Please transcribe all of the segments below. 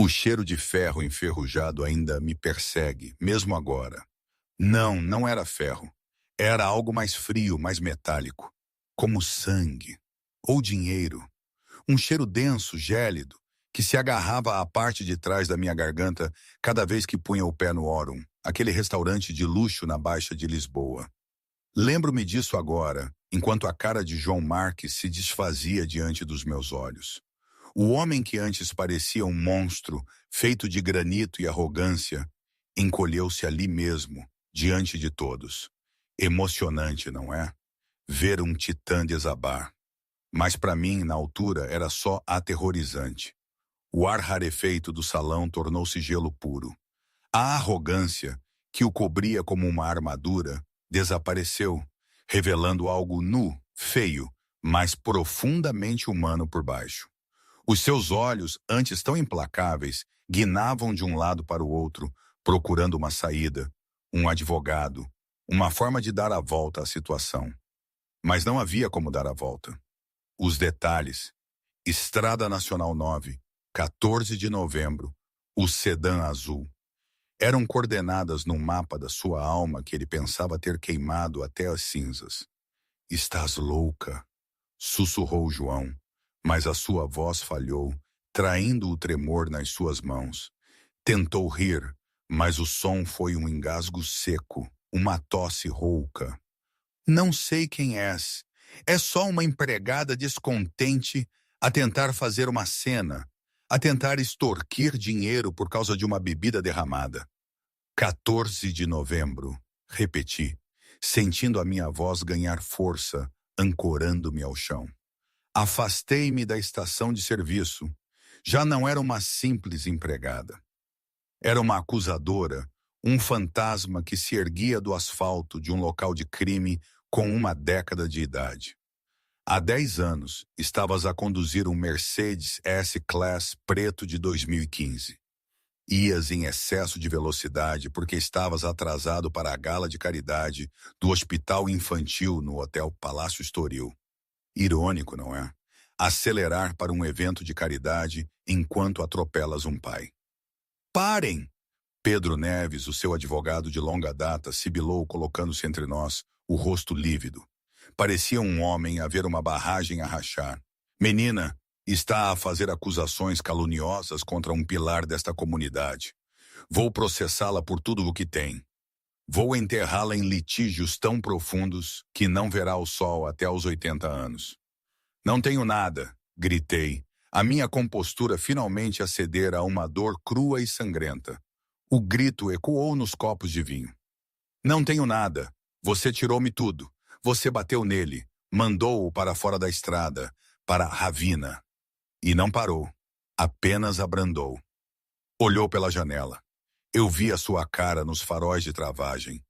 O cheiro de ferro enferrujado ainda me persegue, mesmo agora. Não, não era ferro. Era algo mais frio, mais metálico. Como sangue. Ou dinheiro. Um cheiro denso, gélido, que se agarrava à parte de trás da minha garganta cada vez que punha o pé no Aurum, aquele restaurante de luxo na Baixa de Lisboa. Lembro-me disso agora, enquanto a cara de João Marques se desfazia diante dos meus olhos. O homem que antes parecia um monstro, feito de granito e arrogância, encolheu-se ali mesmo, diante de todos. Emocionante, não é? Ver um titã desabar. Mas para mim, na altura, era só aterrorizante. O ar rarefeito do salão tornou-se gelo puro. A arrogância, que o cobria como uma armadura, desapareceu, revelando algo nu, feio, mas profundamente humano por baixo. Os seus olhos, antes tão implacáveis, guinavam de um lado para o outro, procurando uma saída, um advogado, uma forma de dar a volta à situação. Mas não havia como dar a volta. Os detalhes. Estrada Nacional 9, 14 de novembro, o sedã azul. Eram coordenadas num mapa da sua alma que ele pensava ter queimado até as cinzas. Estás louca, sussurrou João, mas a sua voz falhou, traindo o tremor nas suas mãos. Tentou rir, mas o som foi um engasgo seco, uma tosse rouca. Não sei quem és. É só uma empregada descontente a tentar fazer uma cena, a tentar extorquir dinheiro por causa de uma bebida derramada. 14 de novembro, repeti, sentindo a minha voz ganhar força, ancorando-me ao chão. Afastei-me da estação de serviço. Já não era uma simples empregada. Era uma acusadora, um fantasma que se erguia do asfalto de um local de crime com uma década de idade. Há 10 anos, estavas a conduzir um Mercedes S-Class preto de 2015. Ias em excesso de velocidade porque estavas atrasado para a gala de caridade do Hospital Infantil no Hotel Palácio Estoril. Irônico, não é? Acelerar para um evento de caridade enquanto atropelas um pai. Parem! Pedro Neves, o seu advogado de longa data, sibilou colocando-se entre nós, o rosto lívido. Parecia um homem a ver uma barragem a rachar. Menina, está a fazer acusações caluniosas contra um pilar desta comunidade. Vou processá-la por tudo o que tem. Vou enterrá-la em litígios tão profundos que não verá o sol até aos 80 anos. Não tenho nada, gritei, a minha compostura finalmente a ceder a uma dor crua e sangrenta. O grito ecoou nos copos de vinho. Não tenho nada. Você tirou-me tudo. Você bateu nele, mandou-o para fora da estrada, para a ravina. E não parou, apenas abrandou. Olhou pela janela. Eu vi a sua cara nos faróis de travagem.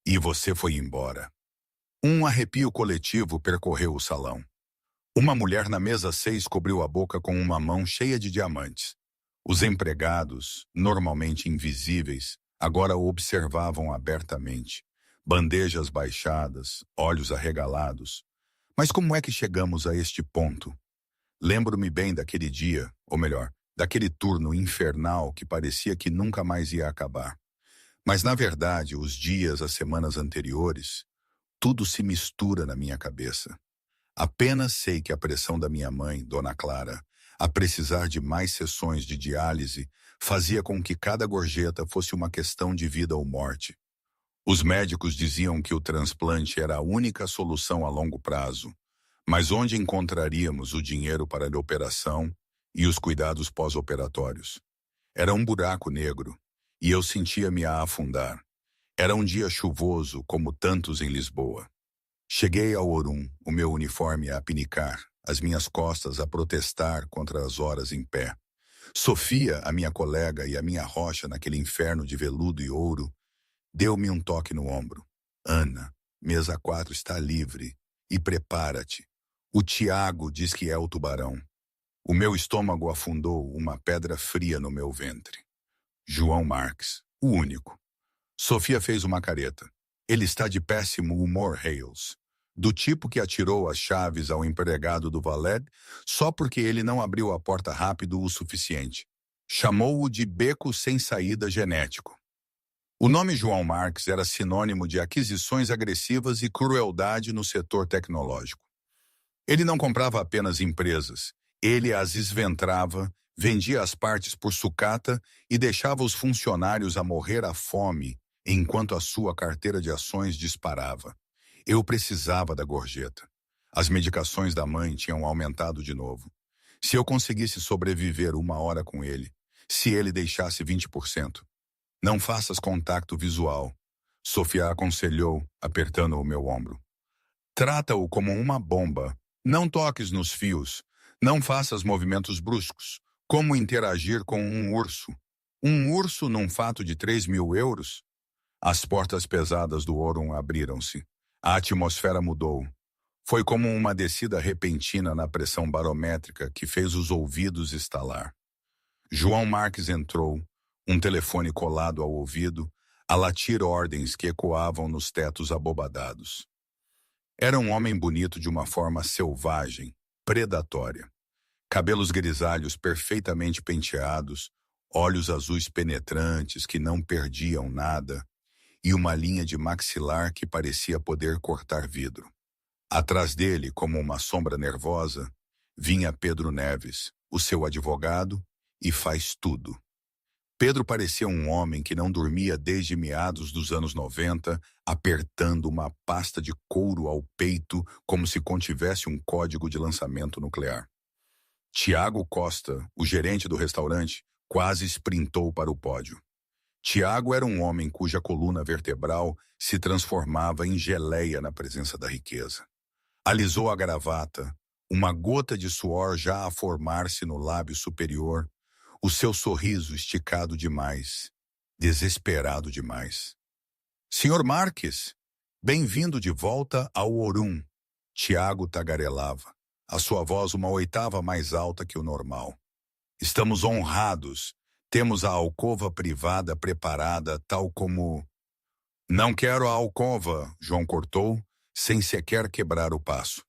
E você foi embora. Um arrepio coletivo percorreu o salão. Uma mulher na mesa 6 cobriu a boca com uma mão cheia de diamantes. Os empregados, normalmente invisíveis, agora o observavam abertamente. Bandejas baixadas, olhos arregalados. Mas como é que chegamos a este ponto? Lembro-me bem daquele dia, ou melhor, daquele turno infernal que parecia que nunca mais ia acabar. Mas, na verdade, os dias, as semanas anteriores, tudo se mistura na minha cabeça. Apenas sei que a pressão da minha mãe, Dona Clara, a precisar de mais sessões de diálise, fazia com que cada gorjeta fosse uma questão de vida ou morte. Os médicos diziam que o transplante era a única solução a longo prazo, mas onde encontraríamos o dinheiro para a operação e os cuidados pós-operatórios? Era um buraco negro, e eu sentia-me a afundar. Era um dia chuvoso, como tantos em Lisboa. Cheguei ao Aurum, o meu uniforme a pinicar, as minhas costas a protestar contra as horas em pé. Sofia, a minha colega e a minha rocha naquele inferno de veludo e ouro, deu-me um toque no ombro. Ana, mesa 4 está livre. E prepara-te. O Tiago diz que é o tubarão. O meu estômago afundou uma pedra fria no meu ventre. João Marques, o único. Sofia fez uma careta. Ele está de péssimo humor, Hales. Do tipo que atirou as chaves ao empregado do valet só porque ele não abriu a porta rápido o suficiente. Chamou-o de beco sem saída genético. O nome João Marques era sinônimo de aquisições agressivas e crueldade no setor tecnológico. Ele não comprava apenas empresas, ele as esventrava, vendia as partes por sucata e deixava os funcionários a morrer à fome enquanto a sua carteira de ações disparava. Eu precisava da gorjeta. As medicações da mãe tinham aumentado de novo. Se eu conseguisse sobreviver 1 hora com ele, se ele deixasse 20%. Não faças contato visual, Sofia aconselhou, apertando o meu ombro. Trata-o como uma bomba. Não toques nos fios. Não faças movimentos bruscos. Como interagir com um urso? Um urso num fato de 3.000 euros? As portas pesadas do Orun abriram-se. A atmosfera mudou. Foi como uma descida repentina na pressão barométrica que fez os ouvidos estalar. João Marques entrou, um telefone colado ao ouvido, a latir ordens que ecoavam nos tetos abobadados. Era um homem bonito de uma forma selvagem, predatória. Cabelos grisalhos perfeitamente penteados, olhos azuis penetrantes que não perdiam nada e uma linha de maxilar que parecia poder cortar vidro. Atrás dele, como uma sombra nervosa, vinha Pedro Neves, o seu advogado, e faz tudo. Pedro parecia um homem que não dormia desde meados dos anos 90, apertando uma pasta de couro ao peito como se contivesse um código de lançamento nuclear. Tiago Costa, o gerente do restaurante, quase sprintou para o pódio. Tiago era um homem cuja coluna vertebral se transformava em geleia na presença da riqueza. Alisou a gravata, uma gota de suor já a formar-se no lábio superior, o seu sorriso esticado demais, desesperado demais. Senhor Marques, bem-vindo de volta ao Orun. Tiago tagarelava, a sua voz 1/8 mais alta que o normal. Estamos honrados. Temos a alcova privada preparada tal como... Não quero a alcova, João cortou, sem sequer quebrar o passo.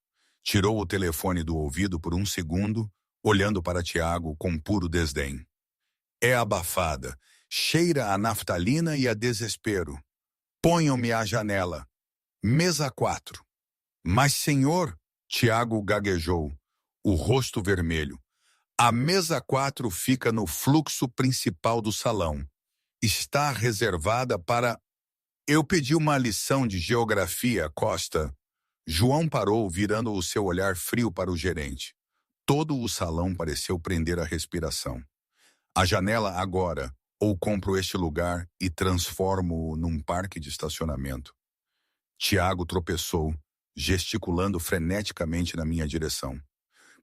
Tirou o telefone do ouvido por um segundo, olhando para Tiago com puro desdém. É abafada, cheira a naftalina e a desespero. Ponham-me à janela. Mesa 4. Mas, senhor, Tiago gaguejou, o rosto vermelho. A mesa 4 fica no fluxo principal do salão. Está reservada para... Eu pedi uma lição de geografia, Costa. João parou, virando o seu olhar frio para o gerente. Todo o salão pareceu prender a respiração. A janela agora, ou compro este lugar e transformo-o num parque de estacionamento. Tiago tropeçou, gesticulando freneticamente na minha direção.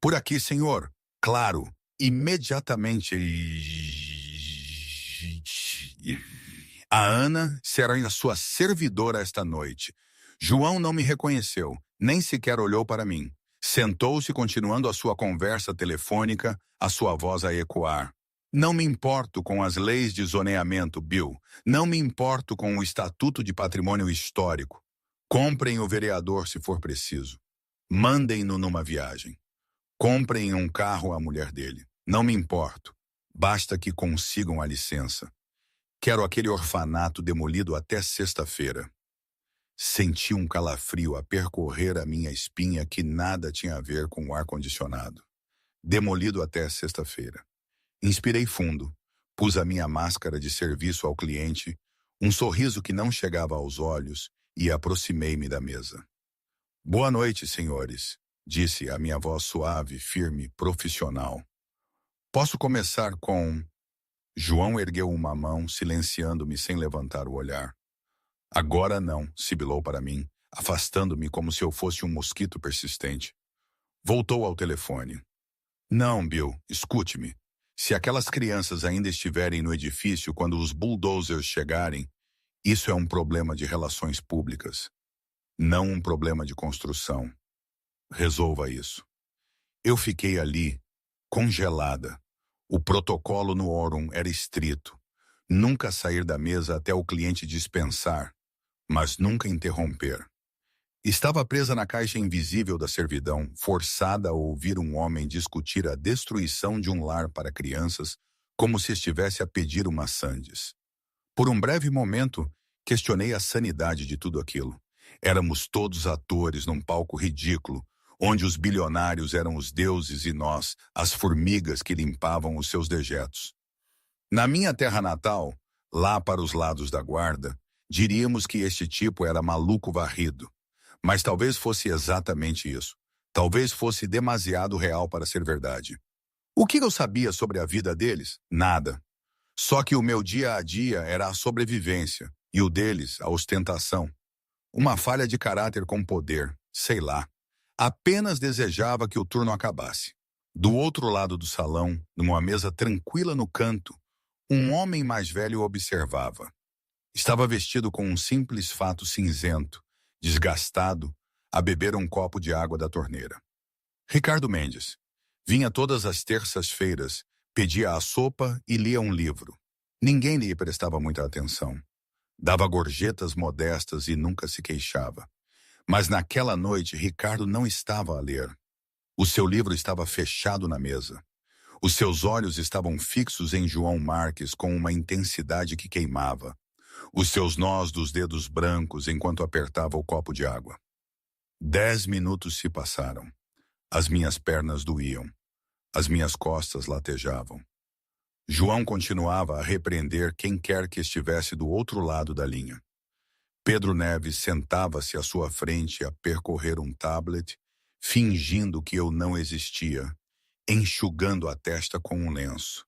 Por aqui, senhor. Claro, imediatamente. A Ana será a sua servidora esta noite. João não me reconheceu, nem sequer olhou para mim. Sentou-se continuando a sua conversa telefônica, a sua voz a ecoar. Não me importo com as leis de zoneamento, Bill. Não me importo com o Estatuto de Patrimônio Histórico. Comprem o vereador se for preciso. Mandem-no numa viagem. Comprem um carro à mulher dele. Não me importo. Basta que consigam a licença. Quero aquele orfanato demolido até sexta-feira. Senti um calafrio a percorrer a minha espinha que nada tinha a ver com o ar-condicionado. Demolido até sexta-feira. Inspirei fundo, pus a minha máscara de serviço ao cliente, um sorriso que não chegava aos olhos e aproximei-me da mesa. Boa noite, senhores, disse a minha voz suave, firme, profissional. Posso começar com... João ergueu uma mão, silenciando-me sem levantar o olhar. Agora não, sibilou para mim, afastando-me como se eu fosse um mosquito persistente. Voltou ao telefone. Não, Bill, escute-me. Se aquelas crianças ainda estiverem no edifício quando os bulldozers chegarem, isso é um problema de relações públicas, não um problema de construção. Resolva isso. Eu fiquei ali, congelada. O protocolo no Orun era estrito. Nunca sair da mesa até o cliente dispensar, mas nunca interromper. Estava presa na caixa invisível da servidão, forçada a ouvir um homem discutir a destruição de um lar para crianças como se estivesse a pedir uma sandes. Por um breve momento, questionei a sanidade de tudo aquilo. Éramos todos atores num palco ridículo, onde os bilionários eram os deuses e nós, as formigas que limpavam os seus dejetos. Na minha terra natal, lá para os lados da Guarda, diríamos que este tipo era maluco varrido. Mas talvez fosse exatamente isso. Talvez fosse demasiado real para ser verdade. O que eu sabia sobre a vida deles? Nada. Só que o meu dia a dia era a sobrevivência, e o deles, a ostentação. Uma falha de caráter com poder, sei lá. Apenas desejava que o turno acabasse. Do outro lado do salão, numa mesa tranquila no canto, um homem mais velho observava. Estava vestido com um simples fato cinzento, desgastado, a beber um copo de água da torneira. Ricardo Mendes. Vinha todas as terças-feiras, pedia a sopa e lia um livro. Ninguém lhe prestava muita atenção. Dava gorjetas modestas e nunca se queixava. Mas naquela noite, Ricardo não estava a ler. O seu livro estava fechado na mesa. Os seus olhos estavam fixos em João Marques com uma intensidade que queimava. Os seus nós dos dedos brancos enquanto apertava o copo de água. 10 minutos se passaram. As minhas pernas doíam. As minhas costas latejavam. João continuava a repreender quem quer que estivesse do outro lado da linha. Pedro Neves sentava-se à sua frente a percorrer um tablet, fingindo que eu não existia, enxugando a testa com um lenço.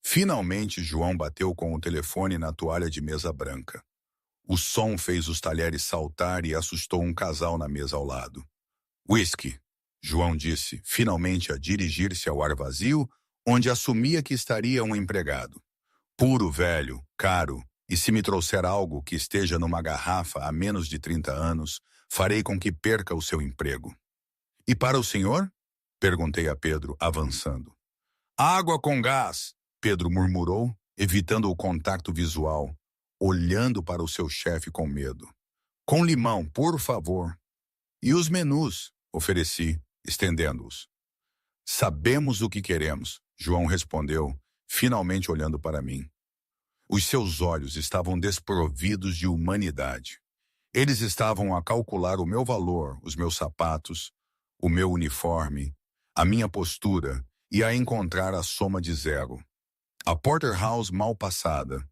Finalmente, João bateu com o telefone na toalha de mesa branca. O som fez os talheres saltar e assustou um casal na mesa ao lado. Whisky, João disse, finalmente a dirigir-se ao ar vazio, onde assumia que estaria um empregado. Puro, velho, caro, e se me trouxer algo que esteja numa garrafa há menos de 30 anos, farei com que perca o seu emprego. E para o senhor? Perguntei a Pedro, avançando. Água com gás, Pedro murmurou, evitando o contato visual, olhando para o seu chefe com medo. Com limão, por favor. E os menus? Ofereci, estendendo-os. Sabemos o que queremos, João respondeu, finalmente olhando para mim. Os seus olhos estavam desprovidos de humanidade. Eles estavam a calcular o meu valor, os meus sapatos, o meu uniforme, a minha postura e a encontrar a soma de zero. A Porterhouse mal passada.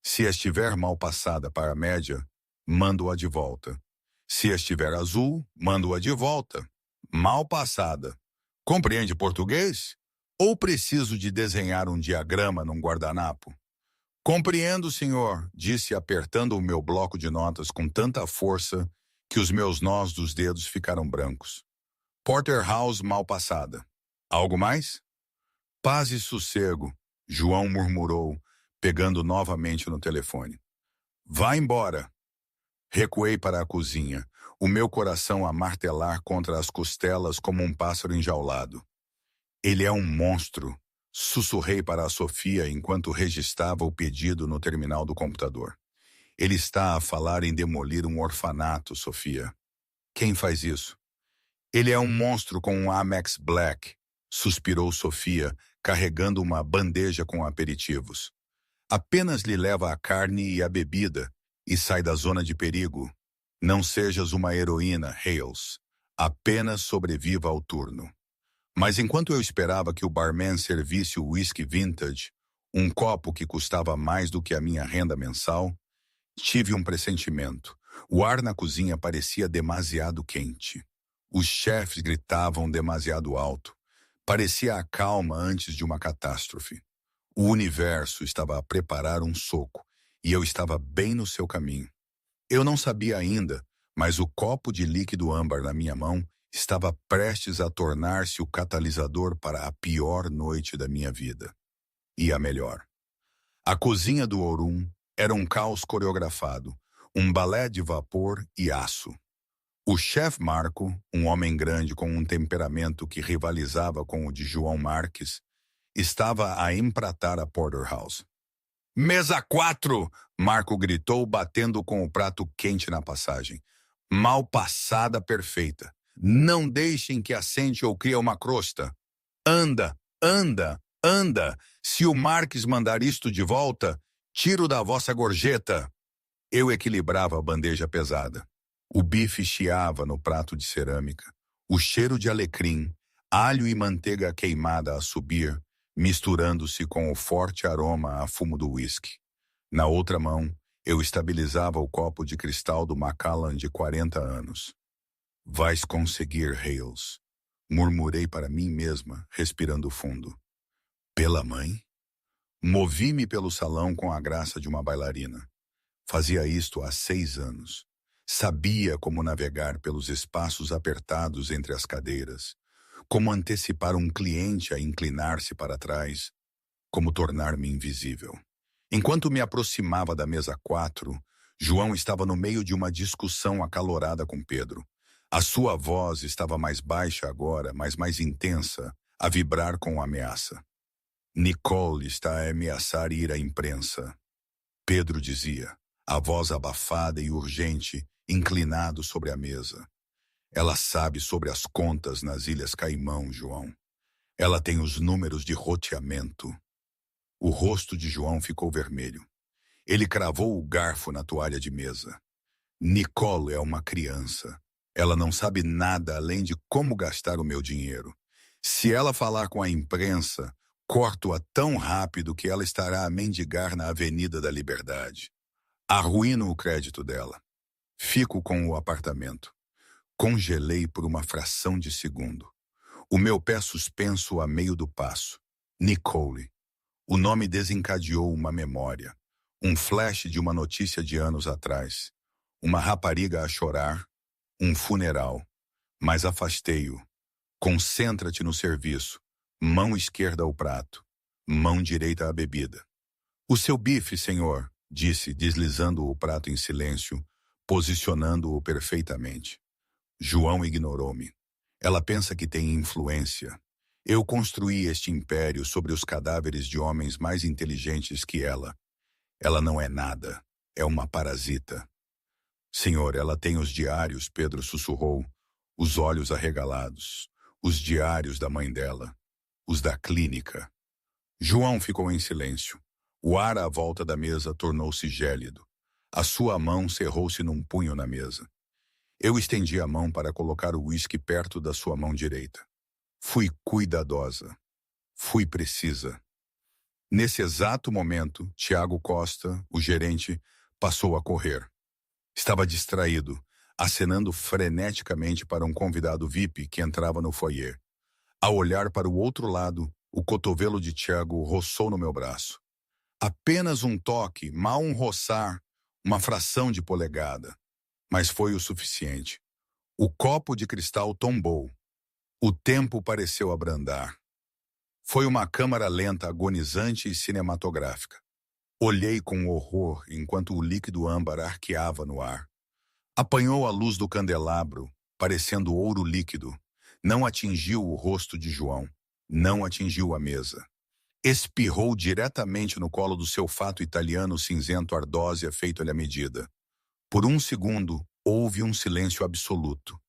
Se estiver mal passada para a média, mando-a de volta. Se estiver azul, mando-a de volta. Mal passada. Compreende português? Ou preciso de desenhar um diagrama num guardanapo? Compreendo, senhor, disse apertando o meu bloco de notas com tanta força que os meus nós dos dedos ficaram brancos. Porterhouse mal passada. Algo mais? Paz e sossego, João murmurou, pegando novamente no telefone. Vá embora. Recuei para a cozinha, o meu coração a martelar contra as costelas como um pássaro enjaulado. Ele é um monstro, sussurrei para a Sofia enquanto registrava o pedido no terminal do computador. Ele está a falar em demolir um orfanato, Sofia. Quem faz isso? Ele é um monstro com um Amex Black, suspirou Sofia, carregando uma bandeja com aperitivos. Apenas lhe leva a carne e a bebida e sai da zona de perigo. Não sejas uma heroína, Hales. Apenas sobreviva ao turno. Mas enquanto eu esperava que o barman servisse o whisky vintage, um copo que custava mais do que a minha renda mensal, tive um pressentimento. O ar na cozinha parecia demasiado quente. Os chefes gritavam demasiado alto. Parecia a calma antes de uma catástrofe. O universo estava a preparar um soco, e eu estava bem no seu caminho. Eu não sabia ainda, mas o copo de líquido âmbar na minha mão estava prestes a tornar-se o catalisador para a pior noite da minha vida. E a melhor. A cozinha do Aurum era um caos coreografado, um balé de vapor e aço. O chefe Marco, um homem grande com um temperamento que rivalizava com o de João Marques, estava a empratar a Porterhouse. Mesa 4! Marco gritou, batendo com o prato quente na passagem. Mal passada perfeita. Não deixem que assente ou crie uma crosta. Anda, anda, Anda, se o Marques mandar isto de volta, tiro da vossa gorjeta. Eu equilibrava a bandeja pesada. O bife chiava no prato de cerâmica. O cheiro de alecrim, alho e manteiga queimada a subir, misturando-se com o forte aroma a fumo do uísque. Na outra mão, eu estabilizava o copo de cristal do Macallan de 40 anos. Vais conseguir, Hales. Murmurei para mim mesma, respirando fundo. Pela mãe? Movi-me pelo salão com a graça de uma bailarina. Fazia isto há 6 anos. Sabia como navegar pelos espaços apertados entre as cadeiras, como antecipar um cliente a inclinar-se para trás, como tornar-me invisível. Enquanto me aproximava da mesa 4, João estava no meio de uma discussão acalorada com Pedro. A sua voz estava mais baixa agora, mas mais intensa, a vibrar com ameaça. Nicole está a ameaçar ir à imprensa. Pedro dizia, a voz abafada e urgente, inclinado sobre a mesa. Ela sabe sobre as contas nas Ilhas Caimão, João. Ela tem os números de roteamento. O rosto de João ficou vermelho. Ele cravou o garfo na toalha de mesa. Nicole é uma criança. Ela não sabe nada além de como gastar o meu dinheiro. Se ela falar com a imprensa, corto-a tão rápido que ela estará a mendigar na Avenida da Liberdade. Arruíno o crédito dela. Fico com o apartamento. Congelei por uma fração de segundo. O meu pé suspenso a meio do passo. Nicole. O nome desencadeou uma memória. Um flash de uma notícia de anos atrás. Uma rapariga a chorar. Um funeral. Mas afastei-o. Concentra-te no serviço. Mão esquerda ao prato. Mão direita à bebida. O seu bife, senhor, disse, deslizando o prato em silêncio, posicionando-o perfeitamente. João ignorou-me. Ela pensa que tem influência. Eu construí este império sobre os cadáveres de homens mais inteligentes que ela. Ela não é nada. É uma parasita. Senhor, ela tem os diários, Pedro sussurrou, os olhos arregalados. Os diários da mãe dela. Os da clínica. João ficou em silêncio. O ar à volta da mesa tornou-se gélido. A sua mão cerrou-se num punho na mesa. Eu estendi a mão para colocar o uísque perto da sua mão direita. Fui cuidadosa. Fui precisa. Nesse exato momento, Tiago Costa, o gerente, passou a correr. Estava distraído, acenando freneticamente para um convidado VIP que entrava no foyer. Ao olhar para o outro lado, o cotovelo de Tiago roçou no meu braço. Apenas um toque, mal um roçar, uma fração de polegada. Mas foi o suficiente. O copo de cristal tombou. O tempo pareceu abrandar. Foi uma câmara lenta, agonizante e cinematográfica. Olhei com horror enquanto o líquido âmbar arqueava no ar. Apanhou a luz do candelabro, parecendo ouro líquido. Não atingiu o rosto de João. Não atingiu a mesa. Espirrou diretamente no colo do seu fato italiano cinzento ardósia feito-lhe à medida. Por um segundo, houve um silêncio absoluto.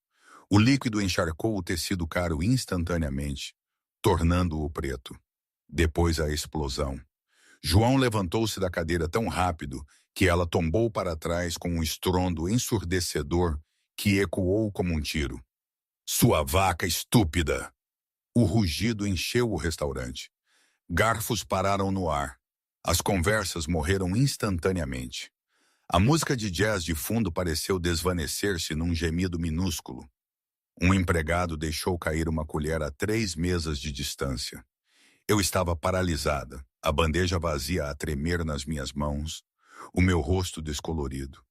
O líquido encharcou o tecido caro instantaneamente, tornando-o preto. Depois a explosão. João levantou-se da cadeira tão rápido que ela tombou para trás com um estrondo ensurdecedor que ecoou como um tiro. Sua vaca estúpida! O rugido encheu o restaurante. Garfos pararam no ar. As conversas morreram instantaneamente. A música de jazz de fundo pareceu desvanecer-se num gemido minúsculo. Um empregado deixou cair uma colher a 3 mesas de distância. Eu estava paralisada, a bandeja vazia a tremer nas minhas mãos, o meu rosto descolorido.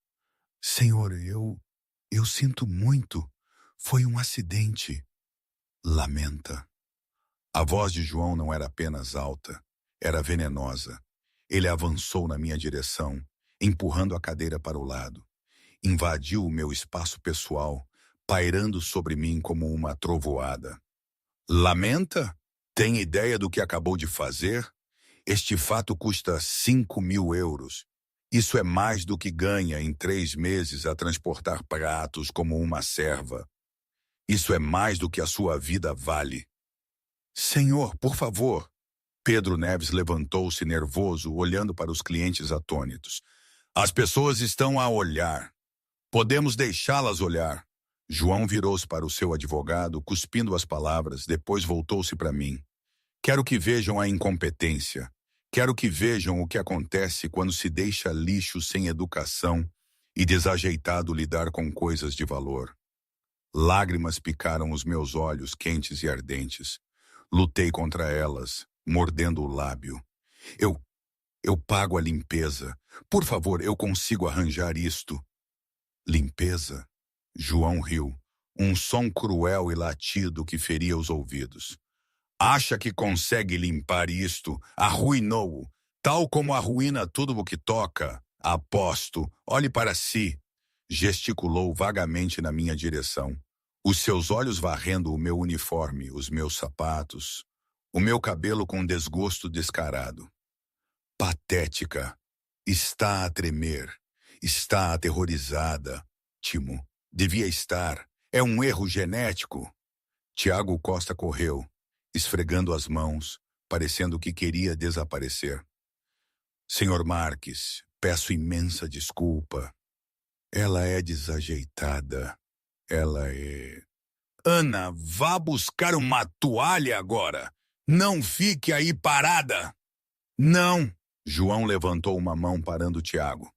Senhor, eu sinto muito. Foi um acidente. Lamenta. A voz de João não era apenas alta, era venenosa. Ele avançou na minha direção, empurrando a cadeira para o lado. Invadiu o meu espaço pessoal, pairando sobre mim como uma trovoada. Lamenta? Tem ideia do que acabou de fazer? Este fato custa 5.000 euros. Isso é mais do que ganha em 3 meses a transportar pratos como uma serva. Isso é mais do que a sua vida vale. Senhor, por favor. Pedro Neves levantou-se nervoso, olhando para os clientes atônitos. As pessoas estão a olhar. Podemos deixá-las olhar. João virou-se para o seu advogado, cuspindo as palavras, depois voltou-se para mim. Quero que vejam a incompetência. Quero que vejam o que acontece quando se deixa lixo sem educação e desajeitado lidar com coisas de valor. Lágrimas picaram os meus olhos quentes e ardentes. Lutei contra elas, mordendo o lábio. Eu pago a limpeza. Por favor, eu consigo arranjar isto. Limpeza? João riu. Um som cruel e latido que feria os ouvidos. Acha que consegue limpar isto? Arruinou-o, tal como arruína tudo o que toca. Aposto, olhe para si. Gesticulou vagamente na minha direção. Os seus olhos varrendo o meu uniforme, os meus sapatos, o meu cabelo com desgosto descarado. Patética. Está a tremer. Está aterrorizada. Timo, devia estar. É um erro genético. Tiago Costa correu, esfregando as mãos, parecendo que queria desaparecer. Senhor Marques, peço imensa desculpa. Ela é desajeitada. Ela é... Ana, vá buscar uma toalha agora. Não fique aí parada. Não. João levantou uma mão parando Tiago.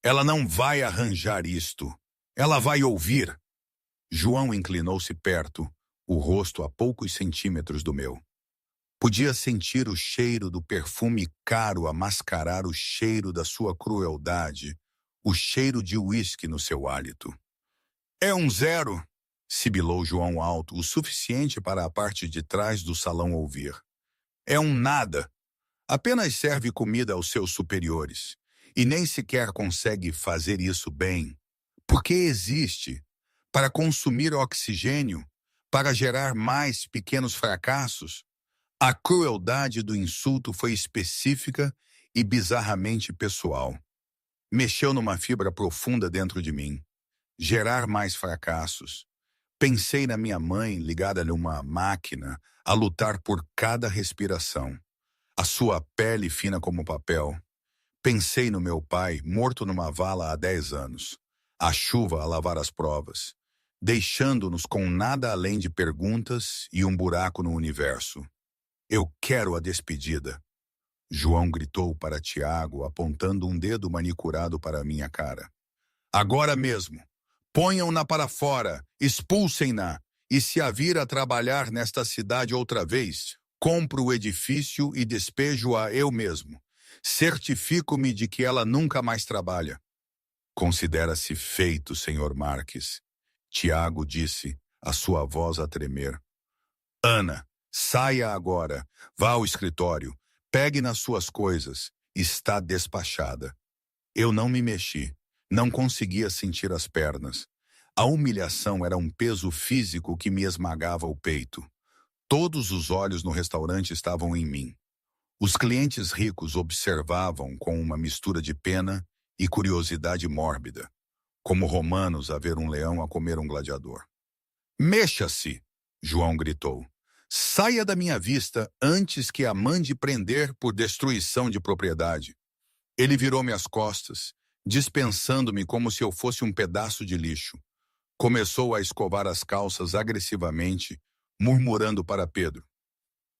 Ela não vai arranjar isto. Ela vai ouvir. João inclinou-se perto, o rosto a poucos centímetros do meu. Podia sentir o cheiro do perfume caro a mascarar o cheiro da sua crueldade, o cheiro de uísque no seu hálito. É um 0, sibilou João alto, o suficiente para a parte de trás do salão ouvir. É um nada. Apenas serve comida aos seus superiores. E nem sequer consegue fazer isso bem. Porque existe. Para consumir oxigênio. Para gerar mais pequenos fracassos. A crueldade do insulto foi específica e bizarramente pessoal. Mexeu numa fibra profunda dentro de mim. Gerar mais fracassos. Pensei na minha mãe ligada numa máquina a lutar por cada respiração. A sua pele fina como papel. Pensei no meu pai, morto numa vala há 10 anos. A chuva a lavar as provas. Deixando-nos com nada além de perguntas e um buraco no universo. Eu quero a despedida. João gritou para Tiago, apontando um dedo manicurado para a minha cara. Agora mesmo. Ponham-na para fora, expulsem-na, e se a vir a trabalhar nesta cidade outra vez, compro o edifício e despejo-a eu mesmo. Certifico-me de que ela nunca mais trabalha. Considera-se feito, senhor Marques. Tiago disse, a sua voz a tremer. Ana, saia agora, vá ao escritório, pegue nas suas coisas, está despachada. Eu não me mexi. Não conseguia sentir as pernas. A humilhação era um peso físico que me esmagava o peito. Todos os olhos no restaurante estavam em mim. Os clientes ricos observavam com uma mistura de pena e curiosidade mórbida, como romanos a ver um leão a comer um gladiador. Mexa-se! João gritou. Saia da minha vista antes que a mande prender por destruição de propriedade. Ele virou-me as costas, dispensando-me como se eu fosse um pedaço de lixo. Começou a escovar as calças agressivamente, murmurando para Pedro.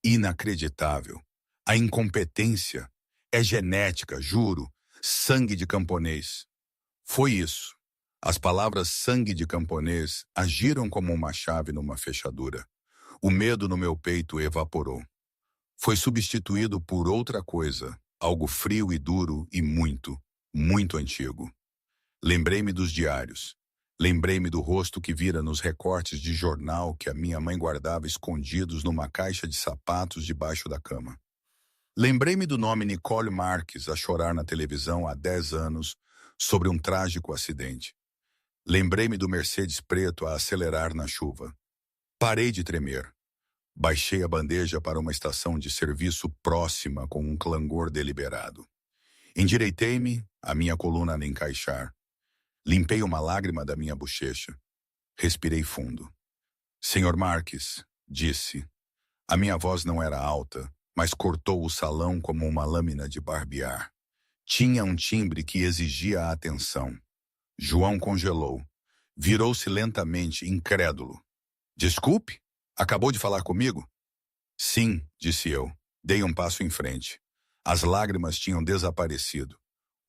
Inacreditável. A incompetência é genética, juro. Sangue de camponês. Foi isso. As palavras sangue de camponês agiram como uma chave numa fechadura. O medo no meu peito evaporou. Foi substituído por outra coisa, algo frio e duro e muito antigo. Lembrei-me dos diários. Lembrei-me do rosto que vira nos recortes de jornal que a minha mãe guardava escondidos numa caixa de sapatos debaixo da cama. Lembrei-me do nome Nicole Marques a chorar na televisão há 10 anos sobre um trágico acidente. Lembrei-me do Mercedes preto a acelerar na chuva. Parei de tremer. Baixei a bandeja para uma estação de serviço próxima com um clangor deliberado. Endireitei-me, a minha coluna a encaixar. Limpei uma lágrima da minha bochecha. Respirei fundo. Senhor Marques, disse. A minha voz não era alta, mas cortou o salão como uma lâmina de barbear. Tinha um timbre que exigia a atenção. João congelou. Virou-se lentamente, incrédulo. Desculpe? Acabou de falar comigo? Sim, disse eu. Dei um passo em frente. As lágrimas tinham desaparecido.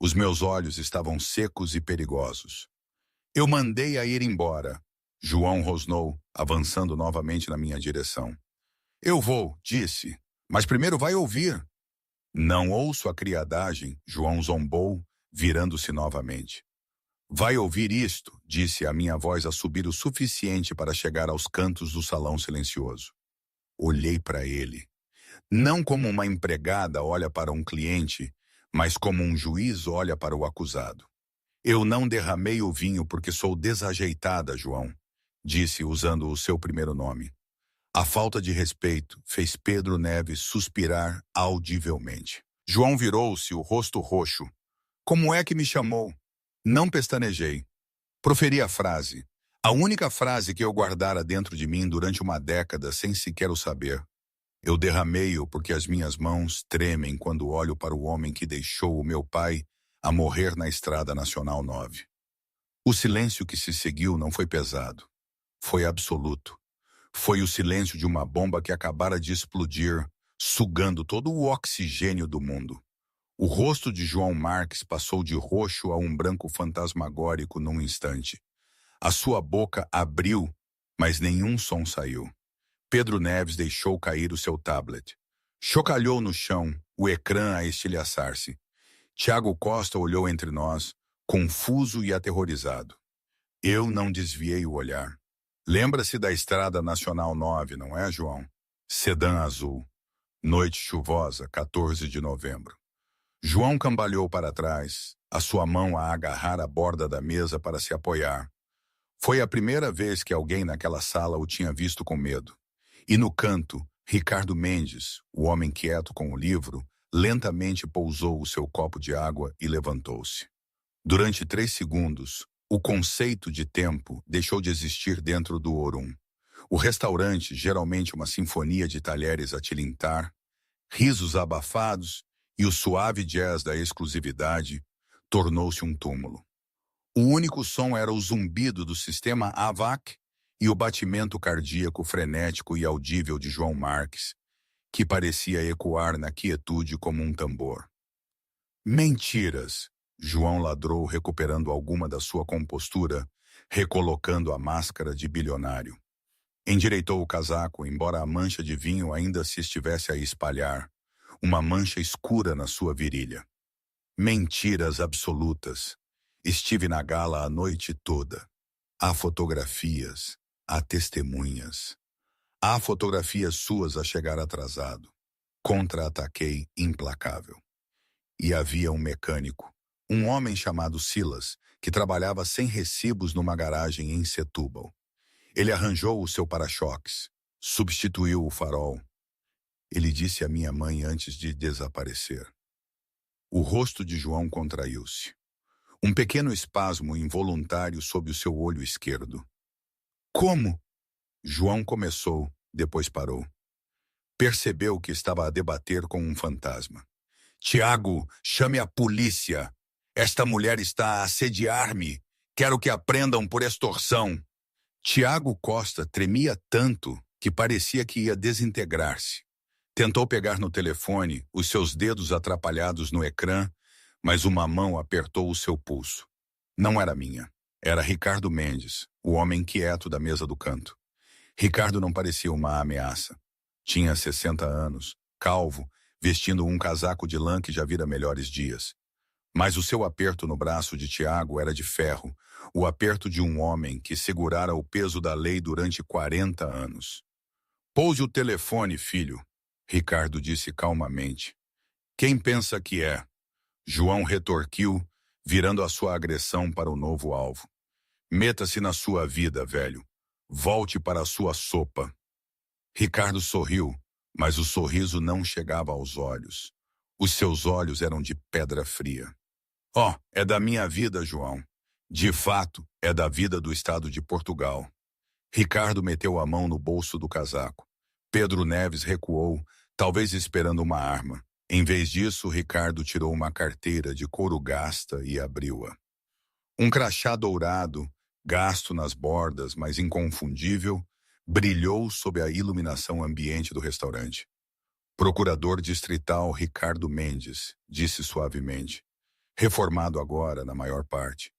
Os meus olhos estavam secos e perigosos. Eu mandei a ir embora. João rosnou, avançando novamente na minha direção. Eu vou, disse, mas primeiro vai ouvir. Não ouço a criadagem, João zombou, virando-se novamente. Vai ouvir isto, disse a minha voz a subir o suficiente para chegar aos cantos do salão silencioso. Olhei para ele. Não como uma empregada olha para um cliente, mas como um juiz olha para o acusado. Eu não derramei o vinho porque sou desajeitada, João, disse usando o seu primeiro nome. A falta de respeito fez Pedro Neves suspirar audivelmente. João virou-se, o rosto roxo. Como é que me chamou? Não pestanejei. Proferi a frase. A única frase que eu guardara dentro de mim durante uma década sem sequer o saber. Eu derramei-o porque as minhas mãos tremem quando olho para o homem que deixou o meu pai a morrer na Estrada Nacional 9. O silêncio que se seguiu não foi pesado. Foi absoluto. Foi o silêncio de uma bomba que acabara de explodir, sugando todo o oxigênio do mundo. O rosto de João Marques passou de roxo a um branco fantasmagórico num instante. A sua boca abriu, mas nenhum som saiu. Pedro Neves deixou cair o seu tablet. Chocalhou no chão, o ecrã a estilhaçar-se. Tiago Costa olhou entre nós, confuso e aterrorizado. Eu não desviei o olhar. Lembra-se da Estrada Nacional 9, não é, João? Sedã azul. Noite chuvosa, 14 de novembro. João cambalhou para trás, a sua mão a agarrar a borda da mesa para se apoiar. Foi a primeira vez que alguém naquela sala o tinha visto com medo. E no canto, Ricardo Mendes, o homem quieto com o livro, lentamente pousou o seu copo de água e levantou-se. Durante 3 segundos, o conceito de tempo deixou de existir dentro do Orum. O restaurante, geralmente uma sinfonia de talheres a tilintar, risos abafados e o suave jazz da exclusividade, tornou-se um túmulo. O único som era o zumbido do sistema AVAC e o batimento cardíaco frenético e audível de João Marques, que parecia ecoar na quietude como um tambor. Mentiras! João ladrou, recuperando alguma da sua compostura, recolocando a máscara de bilionário. Endireitou o casaco, embora a mancha de vinho ainda se estivesse a espalhar, uma mancha escura na sua virilha. Mentiras absolutas. Estive na gala a noite toda. Há fotografias, há testemunhas. Há fotografias suas a chegar atrasado. Contra-ataquei implacável. E havia um mecânico, um homem chamado Silas, que trabalhava sem recibos numa garagem em Setúbal. Ele arranjou o seu para-choques, substituiu o farol. Ele disse à minha mãe antes de desaparecer. O rosto de João contraiu-se. Um pequeno espasmo involuntário sob o seu olho esquerdo. Como? João começou, depois parou. Percebeu que estava a debater com um fantasma. Tiago, chame a polícia. Esta mulher está a assediar-me. Quero que aprendam por extorsão. Tiago Costa tremia tanto que parecia que ia desintegrar-se. Tentou pegar no telefone, os seus dedos atrapalhados no ecrã, mas uma mão apertou o seu pulso. Não era minha. Era Ricardo Mendes, o homem quieto da mesa do canto. Ricardo não parecia uma ameaça. Tinha 60 anos, calvo, vestindo um casaco de lã que já vira melhores dias. Mas o seu aperto no braço de Tiago era de ferro, o aperto de um homem que segurara o peso da lei durante 40 anos. Pouse o telefone, filho, Ricardo disse calmamente. Quem pensa que é? João retorquiu, virando a sua agressão para o novo alvo. Meta-se na sua vida, velho. Volte para a sua sopa. Ricardo sorriu, mas o sorriso não chegava aos olhos. Os seus olhos eram de pedra fria. É da minha vida, João. De fato, é da vida do estado de Portugal. Ricardo meteu a mão no bolso do casaco. Pedro Neves recuou, talvez esperando uma arma. Em vez disso, Ricardo tirou uma carteira de couro gasta e abriu-a. Um crachá dourado, gasto nas bordas, mas inconfundível, brilhou sob a iluminação ambiente do restaurante. Procurador distrital Ricardo Mendes, disse suavemente. Reformado agora, na maior parte.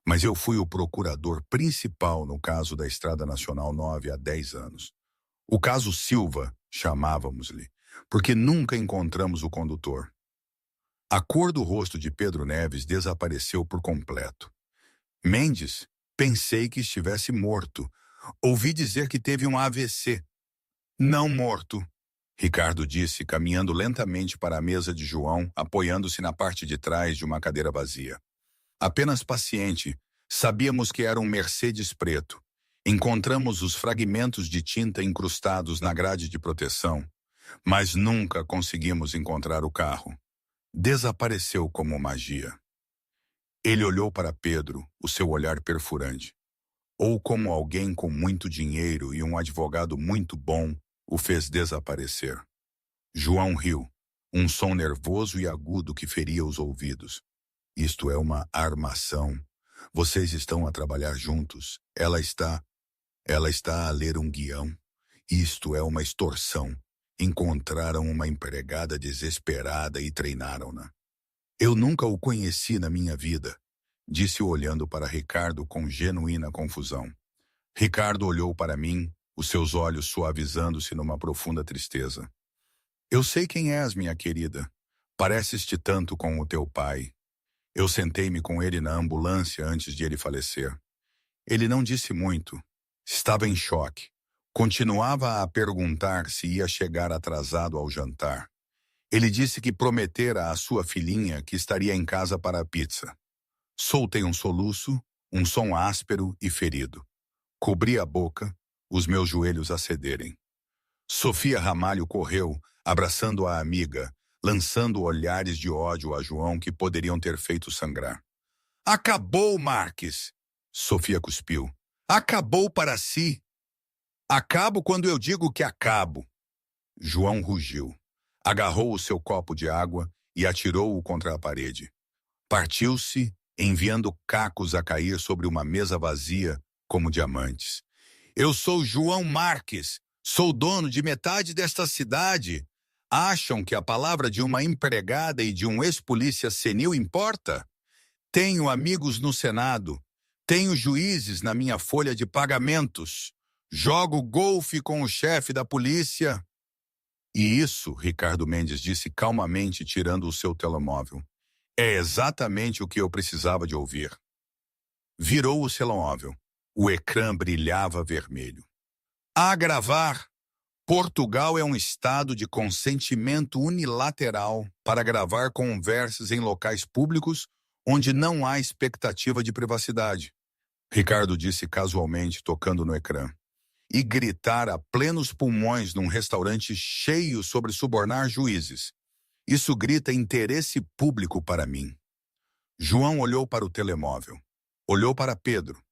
Mas eu fui o procurador principal no caso da Estrada Nacional 9 há 10 anos. O caso Silva, chamávamos-lhe, porque nunca encontramos o condutor. A cor do rosto de Pedro Neves desapareceu por completo. Mendes, pensei que estivesse morto. Ouvi dizer que teve um AVC. Não morto, Ricardo disse, caminhando lentamente para a mesa de João, apoiando-se na parte de trás de uma cadeira vazia. Apenas paciente, sabíamos que era um Mercedes preto. Encontramos os fragmentos de tinta incrustados na grade de proteção, mas nunca conseguimos encontrar o carro. Desapareceu como magia. Ele olhou para Pedro, o seu olhar perfurante. Ou como alguém com muito dinheiro e um advogado muito bom o fez desaparecer. João riu, um som nervoso e agudo que feria os ouvidos. Isto é uma armação. Vocês estão a trabalhar juntos. Ela está a ler um guião. Isto é uma extorsão. Encontraram uma empregada desesperada e treinaram-na. Eu nunca o conheci na minha vida, disse olhando para Ricardo com genuína confusão. Ricardo olhou para mim, os seus olhos suavizando-se numa profunda tristeza. Eu sei quem és, minha querida. Pareces-te tanto com o teu pai. Eu sentei-me com ele na ambulância antes de ele falecer. Ele não disse muito. Estava em choque. Continuava a perguntar se ia chegar atrasado ao jantar. Ele disse que prometera à sua filhinha que estaria em casa para a pizza. Soltei um soluço, um som áspero e ferido. Cobri a boca, os meus joelhos a cederem. Sofia Ramalho correu, abraçando a amiga, lançando olhares de ódio a João que poderiam ter feito sangrar. Acabou, Marques! Sofia cuspiu. Acabou para si. Acabo quando eu digo que acabo. João rugiu. Agarrou o seu copo de água e atirou-o contra a parede. Partiu-se, enviando cacos a cair sobre uma mesa vazia como diamantes. Eu sou João Marques. Sou dono de metade desta cidade. Acham que a palavra de uma empregada e de um ex-polícia senil importa? Tenho amigos no Senado. Tenho juízes na minha folha de pagamentos. Jogo golfe com o chefe da polícia. E isso, Ricardo Mendes disse calmamente, tirando o seu telemóvel. É exatamente o que eu precisava de ouvir. Virou o telemóvel. O ecrã brilhava vermelho. A gravar. Portugal é um estado de consentimento unilateral para gravar conversas em locais públicos onde não há expectativa de privacidade. Ricardo disse casualmente, tocando no ecrã. E gritar a plenos pulmões num restaurante cheio sobre subornar juízes. Isso grita interesse público para mim. João olhou para o telemóvel. Olhou para Pedro.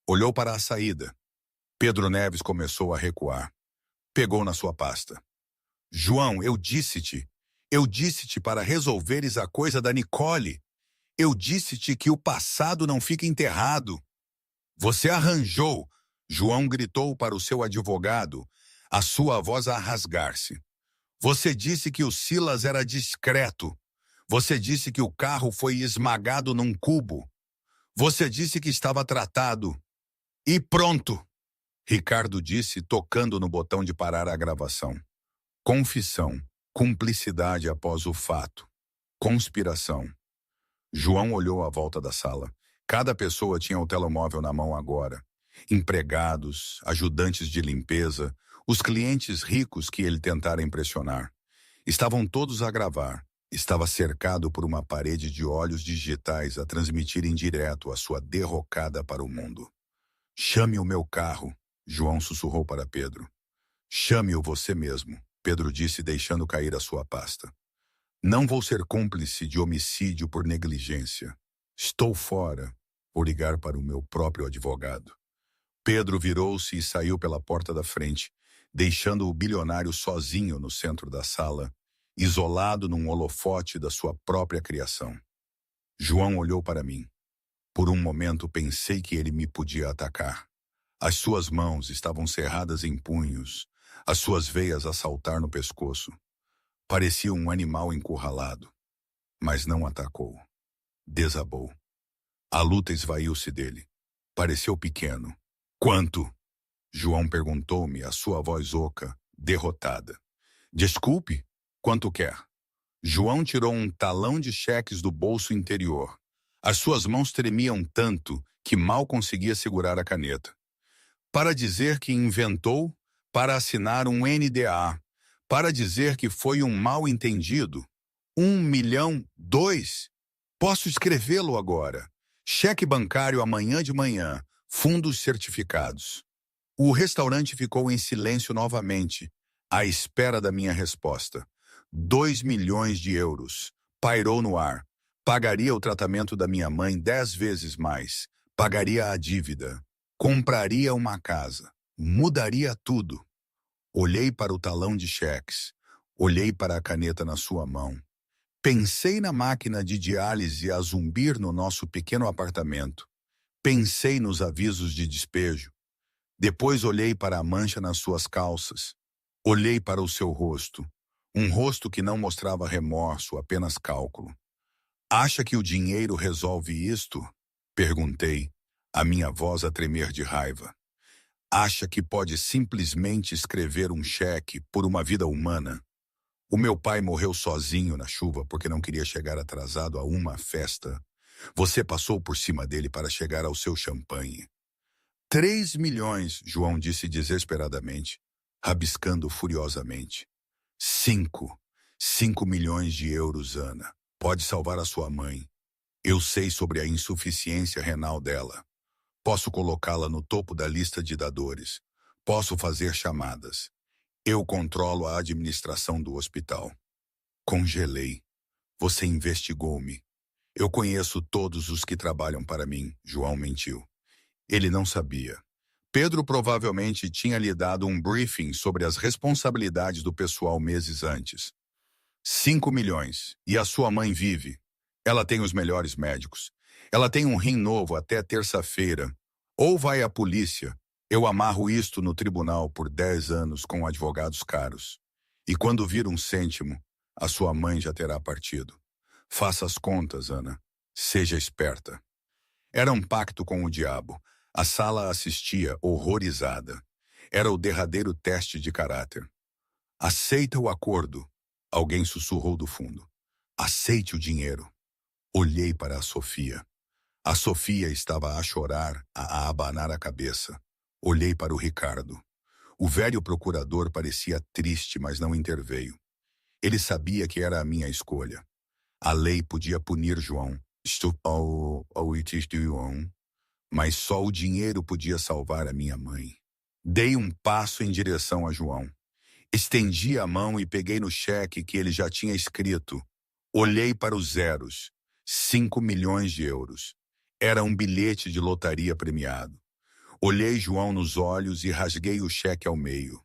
Olhou para a saída. Pedro Neves começou a recuar. Pegou na sua pasta. João, eu disse-te para resolveres a coisa da Nicole. Eu disse-te que o passado não fica enterrado. Você arranjou, João gritou para o seu advogado, a sua voz a rasgar-se. Você disse que o Silas era discreto. Você disse que o carro foi esmagado num cubo. Você disse que estava tratado. E pronto, Ricardo disse, tocando no botão de parar a gravação. Confissão, cumplicidade após o fato, conspiração. João olhou à volta da sala. Cada pessoa tinha o telemóvel na mão agora. Empregados, ajudantes de limpeza, os clientes ricos que ele tentara impressionar. Estavam todos a gravar. Estava cercado por uma parede de olhos digitais a transmitirem direto a sua derrocada para o mundo. Chame o meu carro, João sussurrou para Pedro. Chame-o você mesmo, Pedro disse, deixando cair a sua pasta. Não vou ser cúmplice de homicídio por negligência. Estou fora. Vou ligar para o meu próprio advogado. Pedro virou-se e saiu pela porta da frente, deixando o bilionário sozinho no centro da sala, isolado num holofote da sua própria criação. João olhou para mim. Por um momento pensei que ele me podia atacar. As suas mãos estavam cerradas em punhos, as suas veias a saltar no pescoço. Parecia um animal encurralado, mas não atacou. Desabou. A luta esvaiu-se dele. Pareceu pequeno. Quanto? João perguntou-me, a sua voz oca, derrotada. Desculpe, quanto quer? João tirou um talão de cheques do bolso interior. As suas mãos tremiam tanto que mal conseguia segurar a caneta. Para dizer que inventou, para assinar um NDA, para dizer que foi um mal-entendido. 1.000.000, 2. Posso escrevê-lo agora. Cheque bancário amanhã de manhã, fundos certificados. O restaurante ficou em silêncio novamente, à espera da minha resposta. 2 milhões de euros. Pairou no ar. Pagaria o tratamento da minha mãe 10 vezes mais. Pagaria a dívida. Compraria uma casa. Mudaria tudo. Olhei para o talão de cheques. Olhei para a caneta na sua mão. Pensei na máquina de diálise a zumbir no nosso pequeno apartamento. Pensei nos avisos de despejo. Depois olhei para a mancha nas suas calças. Olhei para o seu rosto. Um rosto que não mostrava remorso, apenas cálculo. Acha que o dinheiro resolve isto? Perguntei, a minha voz a tremer de raiva. Acha que pode simplesmente escrever um cheque por uma vida humana? O meu pai morreu sozinho na chuva porque não queria chegar atrasado a uma festa. Você passou por cima dele para chegar ao seu champanhe. 3 milhões, João disse desesperadamente, rabiscando furiosamente. 5 milhões de euros, Ana. Pode salvar a sua mãe. Eu sei sobre a insuficiência renal dela. Posso colocá-la no topo da lista de dadores. Posso fazer chamadas. Eu controlo a administração do hospital. Congelei. Você investigou-me. Eu conheço todos os que trabalham para mim, João mentiu. Ele não sabia. Pedro provavelmente tinha lhe dado um briefing sobre as responsabilidades do pessoal meses antes. 5 milhões. E a sua mãe vive. Ela tem os melhores médicos. Ela tem um rim novo até terça-feira. Ou vai à polícia. Eu amarro isto no tribunal por 10 anos com advogados caros. E quando vir um cêntimo, a sua mãe já terá partido. Faça as contas, Ana. Seja esperta. Era um pacto com o diabo. A sala assistia, horrorizada. Era o derradeiro teste de caráter. Aceita o acordo. Alguém sussurrou do fundo. Aceite o dinheiro. Olhei para a Sofia. A Sofia estava a chorar, a abanar a cabeça. Olhei para o Ricardo. O velho procurador parecia triste, mas não interveio. Ele sabia que era a minha escolha. A lei podia punir João. Mas só o dinheiro podia salvar a minha mãe. Dei um passo em direção a João. Estendi a mão e peguei no cheque que ele já tinha escrito. Olhei para os zeros. 5 milhões de euros. Era um bilhete de lotaria premiado. Olhei João nos olhos e rasguei o cheque ao meio.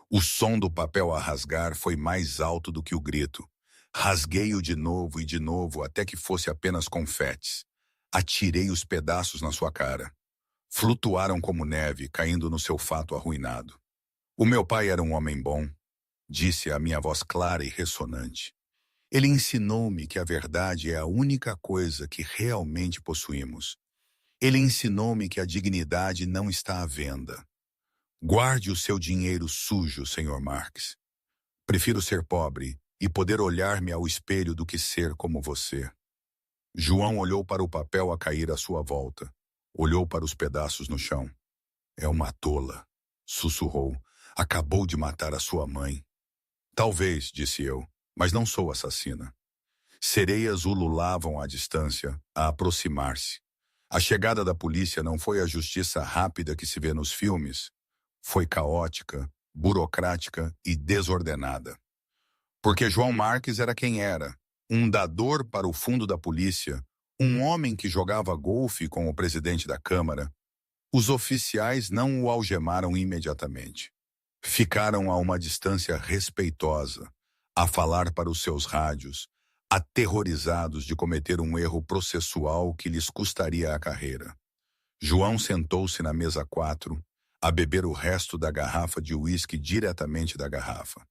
O som do papel a rasgar foi mais alto do que o grito. Rasguei-o de novo e de novo até que fosse apenas confetes. Atirei os pedaços na sua cara. Flutuaram como neve, caindo no seu fato arruinado. O meu pai era um homem bom, disse a minha voz clara e ressonante. Ele ensinou-me que a verdade é a única coisa que realmente possuímos. Ele ensinou-me que a dignidade não está à venda. Guarde o seu dinheiro sujo, Sr. Marques. Prefiro ser pobre e poder olhar-me ao espelho do que ser como você. João olhou para o papel a cair à sua volta. Olhou para os pedaços no chão. É uma tola, sussurrou. Acabou de matar a sua mãe. Talvez, disse eu, mas não sou assassina. Sereias ululavam à distância, a aproximar-se. A chegada da polícia não foi a justiça rápida que se vê nos filmes. Foi caótica, burocrática e desordenada. Porque João Marques era quem era, um dador para o fundo da polícia, um homem que jogava golfe com o presidente da Câmara. Os oficiais não o algemaram imediatamente. Ficaram a uma distância respeitosa, a falar para os seus rádios, aterrorizados de cometer um erro processual que lhes custaria a carreira. João sentou-se na mesa 4, a beber o resto da garrafa de uísque diretamente da garrafa.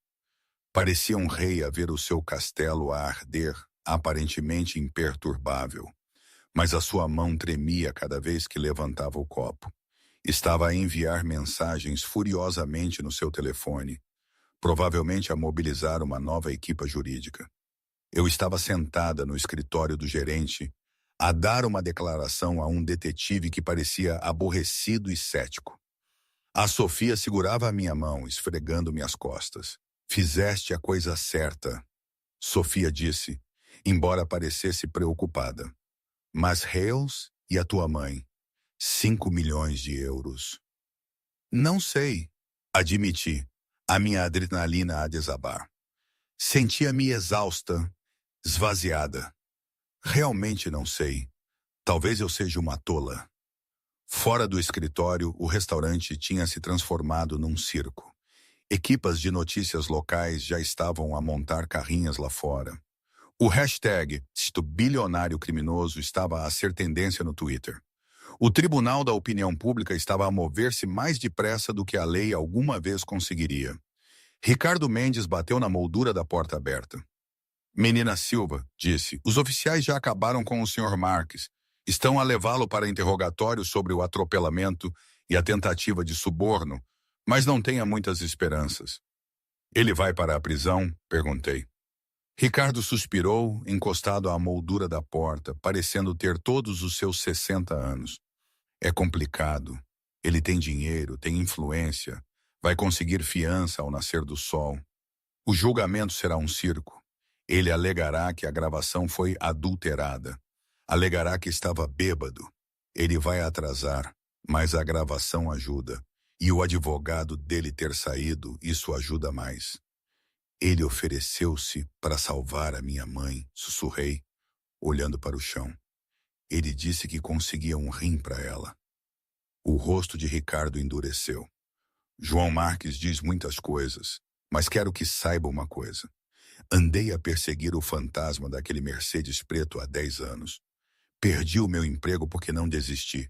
Parecia um rei a ver o seu castelo a arder, aparentemente imperturbável. Mas a sua mão tremia cada vez que levantava o copo. Estava a enviar mensagens furiosamente no seu telefone, provavelmente a mobilizar uma nova equipa jurídica. Eu estava sentada no escritório do gerente, a dar uma declaração a um detetive que parecia aborrecido e cético. A Sofia segurava a minha mão, esfregando minhas costas. Fizeste a coisa certa, Sofia disse, embora parecesse preocupada. Mas Hales e a tua mãe? 5 milhões de euros. Não sei, admiti, a minha adrenalina a desabar. Sentia-me exausta, esvaziada. Realmente não sei. Talvez eu seja uma tola. Fora do escritório, o restaurante tinha se transformado num circo. Equipas de notícias locais já estavam a montar carrinhas lá fora. O hashtag #bilionário criminoso estava a ser tendência no Twitter. O Tribunal da Opinião Pública estava a mover-se mais depressa do que a lei alguma vez conseguiria. Ricardo Mendes bateu na moldura da porta aberta. Menina Silva, disse, os oficiais já acabaram com o Sr. Marques. Estão a levá-lo para interrogatório sobre o atropelamento e a tentativa de suborno, mas não tenha muitas esperanças. Ele vai para a prisão? Perguntei. Ricardo suspirou, encostado à moldura da porta, parecendo ter todos os seus 60 anos. É complicado. Ele tem dinheiro, tem influência, vai conseguir fiança ao nascer do sol. O julgamento será um circo. Ele alegará que a gravação foi adulterada. Alegará que estava bêbado. Ele vai atrasar, mas a gravação ajuda. E o advogado dele ter saído, isso ajuda mais. Ele ofereceu-se para salvar a minha mãe, sussurrei, olhando para o chão. Ele disse que conseguia um rim para ela. O rosto de Ricardo endureceu. João Marques diz muitas coisas, mas quero que saiba uma coisa. Andei a perseguir o fantasma daquele Mercedes preto há 10 anos. Perdi o meu emprego porque não desisti.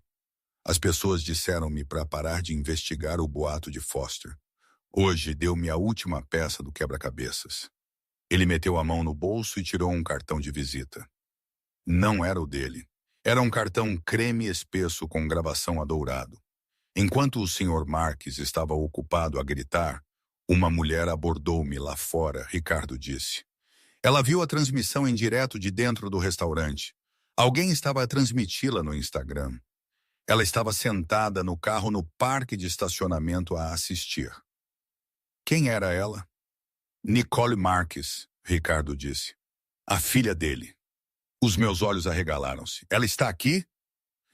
As pessoas disseram-me para parar de investigar o boato de Foster. Hoje deu-me a última peça do quebra-cabeças. Ele meteu a mão no bolso e tirou um cartão de visita. Não era o dele. Era um cartão creme espesso com gravação a dourado. Enquanto o Sr. Marques estava ocupado a gritar, uma mulher abordou-me lá fora, Ricardo disse. Ela viu a transmissão em direto de dentro do restaurante. Alguém estava a transmiti-la no Instagram. Ela estava sentada no carro no parque de estacionamento a assistir. Quem era ela? Nicole Marques, Ricardo disse. A filha dele. Os meus olhos arregalaram-se. Ela está aqui?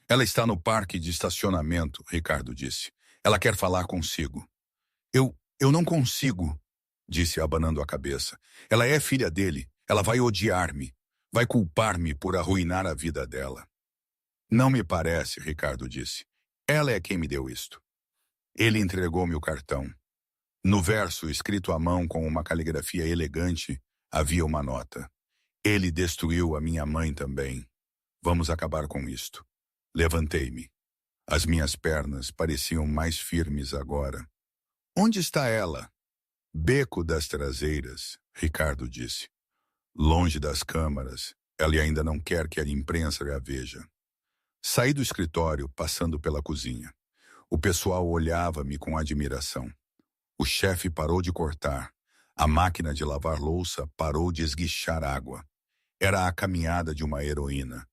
Ela está no parque de estacionamento, Ricardo disse. Ela quer falar consigo. Eu não consigo, disse abanando a cabeça. Ela é filha dele. Ela vai odiar-me. Vai culpar-me por arruinar a vida dela. Não me parece, Ricardo disse. Ela é quem me deu isto. Ele entregou-me o cartão. No verso, escrito à mão com uma caligrafia elegante, havia uma nota. Ele destruiu a minha mãe também. Vamos acabar com isto. Levantei-me. As minhas pernas pareciam mais firmes agora. Onde está ela? Beco das Traseiras, Ricardo disse. Longe das câmaras. Ela ainda não quer que a imprensa a veja. Saí do escritório, passando pela cozinha. O pessoal olhava-me com admiração. O chefe parou de cortar. A máquina de lavar louça parou de esguichar água. Era a caminhada de uma heroína.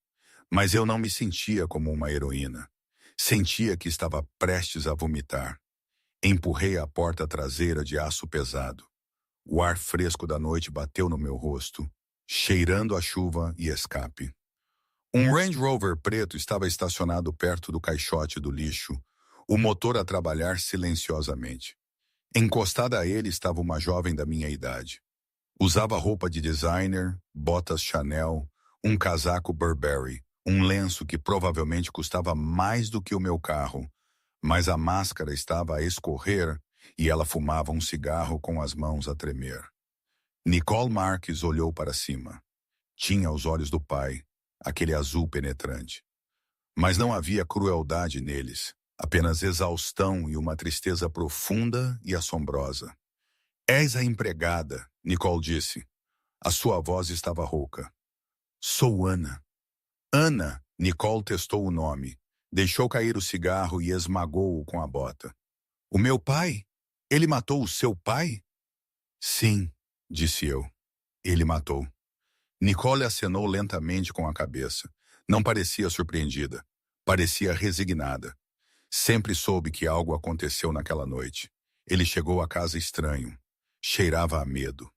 Mas eu não me sentia como uma heroína. Sentia que estava prestes a vomitar. Empurrei a porta traseira de aço pesado. O ar fresco da noite bateu no meu rosto, cheirando a chuva e escape. Um Range Rover preto estava estacionado perto do caixote do lixo, o motor a trabalhar silenciosamente. Encostada a ele estava uma jovem da minha idade. Usava roupa de designer, botas Chanel, um casaco Burberry, um lenço que provavelmente custava mais do que o meu carro, mas a máscara estava a escorrer e ela fumava um cigarro com as mãos a tremer. Nicole Marques olhou para cima. Tinha os olhos do pai, aquele azul penetrante. Mas não havia crueldade neles, apenas exaustão e uma tristeza profunda e assombrosa. És a empregada, Nicole disse. A sua voz estava rouca. Sou Ana. Ana, Nicole testou o nome, deixou cair o cigarro e esmagou-o com a bota. O meu pai? Ele matou o seu pai? Sim, disse eu. Ele matou. Nicole acenou lentamente com a cabeça. Não parecia surpreendida. Parecia resignada. Sempre soube que algo aconteceu naquela noite. Ele chegou a casa estranho. Cheirava a medo.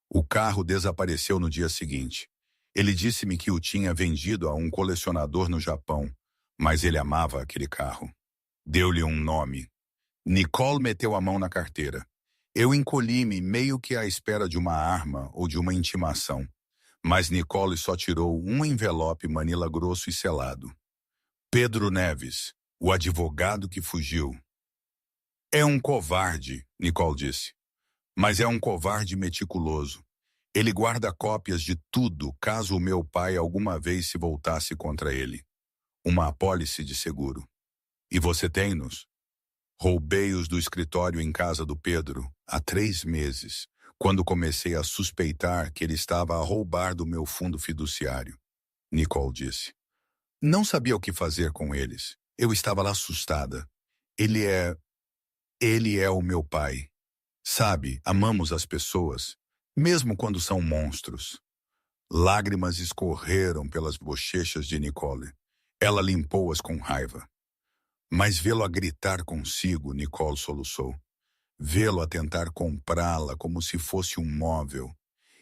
O carro desapareceu no dia seguinte. Ele disse-me que o tinha vendido a um colecionador no Japão, mas ele amava aquele carro. Deu-lhe um nome. Nicole meteu a mão na carteira. Eu encolhi-me meio que à espera de uma arma ou de uma intimação. Mas Nicole só tirou um envelope manila grosso e selado. Pedro Neves, o advogado que fugiu. É um covarde, Nicole disse. Mas é um covarde meticuloso. Ele guarda cópias de tudo caso o meu pai alguma vez se voltasse contra ele. Uma apólice de seguro. E você tem-nos? Roubei-os do escritório em casa do Pedro há 3 meses, quando comecei a suspeitar que ele estava a roubar do meu fundo fiduciário. Nicole disse. Não sabia o que fazer com eles. Eu estava lá assustada. Ele é o meu pai. Sabe, amamos as pessoas, mesmo quando são monstros. Lágrimas escorreram pelas bochechas de Nicole. Ela limpou-as com raiva. Mas vê-lo a gritar consigo, Nicole soluçou. Vê-lo a tentar comprá-la como se fosse um móvel.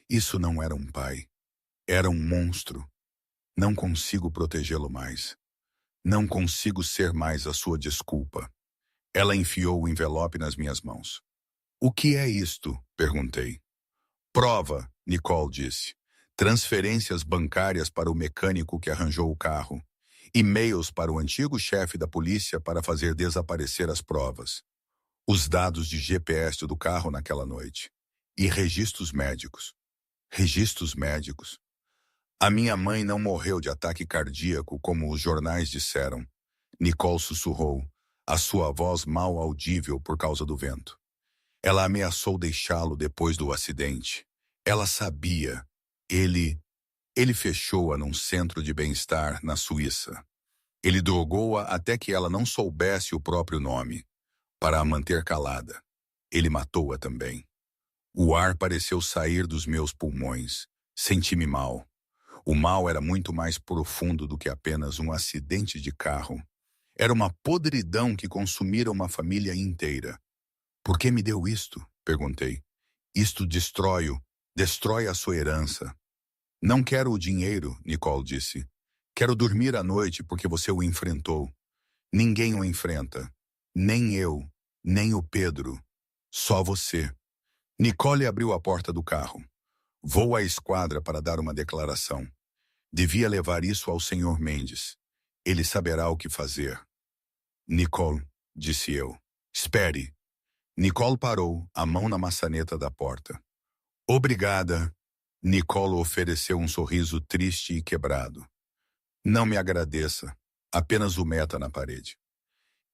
Isso não era um pai. Era um monstro. Não consigo protegê-lo mais. Não consigo ser mais a sua desculpa. Ela enfiou o envelope nas minhas mãos. O que é isto? Perguntei. Prova, Nicole disse. Transferências bancárias para o mecânico que arranjou o carro. E-mails para o antigo chefe da polícia para fazer desaparecer as provas. Os dados de GPS do carro naquela noite. E registros médicos. Registros médicos. A minha mãe não morreu de ataque cardíaco, como os jornais disseram. Nicole sussurrou, a sua voz mal audível por causa do vento. Ela ameaçou deixá-lo depois do acidente. Ela sabia. Ele fechou-a num centro de bem-estar na Suíça. Ele drogou-a até que ela não soubesse o próprio nome, para a manter calada. Ele matou-a também. O ar pareceu sair dos meus pulmões. Senti-me mal. O mal era muito mais profundo do que apenas um acidente de carro. Era uma podridão que consumira uma família inteira. Por que me deu isto? Perguntei. Isto destrói a sua herança. Não quero o dinheiro, Nicole disse. Quero dormir à noite porque você o enfrentou. Ninguém o enfrenta. Nem eu, nem o Pedro. Só você. Nicole abriu a porta do carro. Vou à esquadra para dar uma declaração. Devia levar isso ao Sr. Mendes. Ele saberá o que fazer. Nicole, disse eu. Espere. Nicole parou, a mão na maçaneta da porta. Obrigada. Nicole ofereceu um sorriso triste e quebrado. Não me agradeça. Apenas o meta na parede.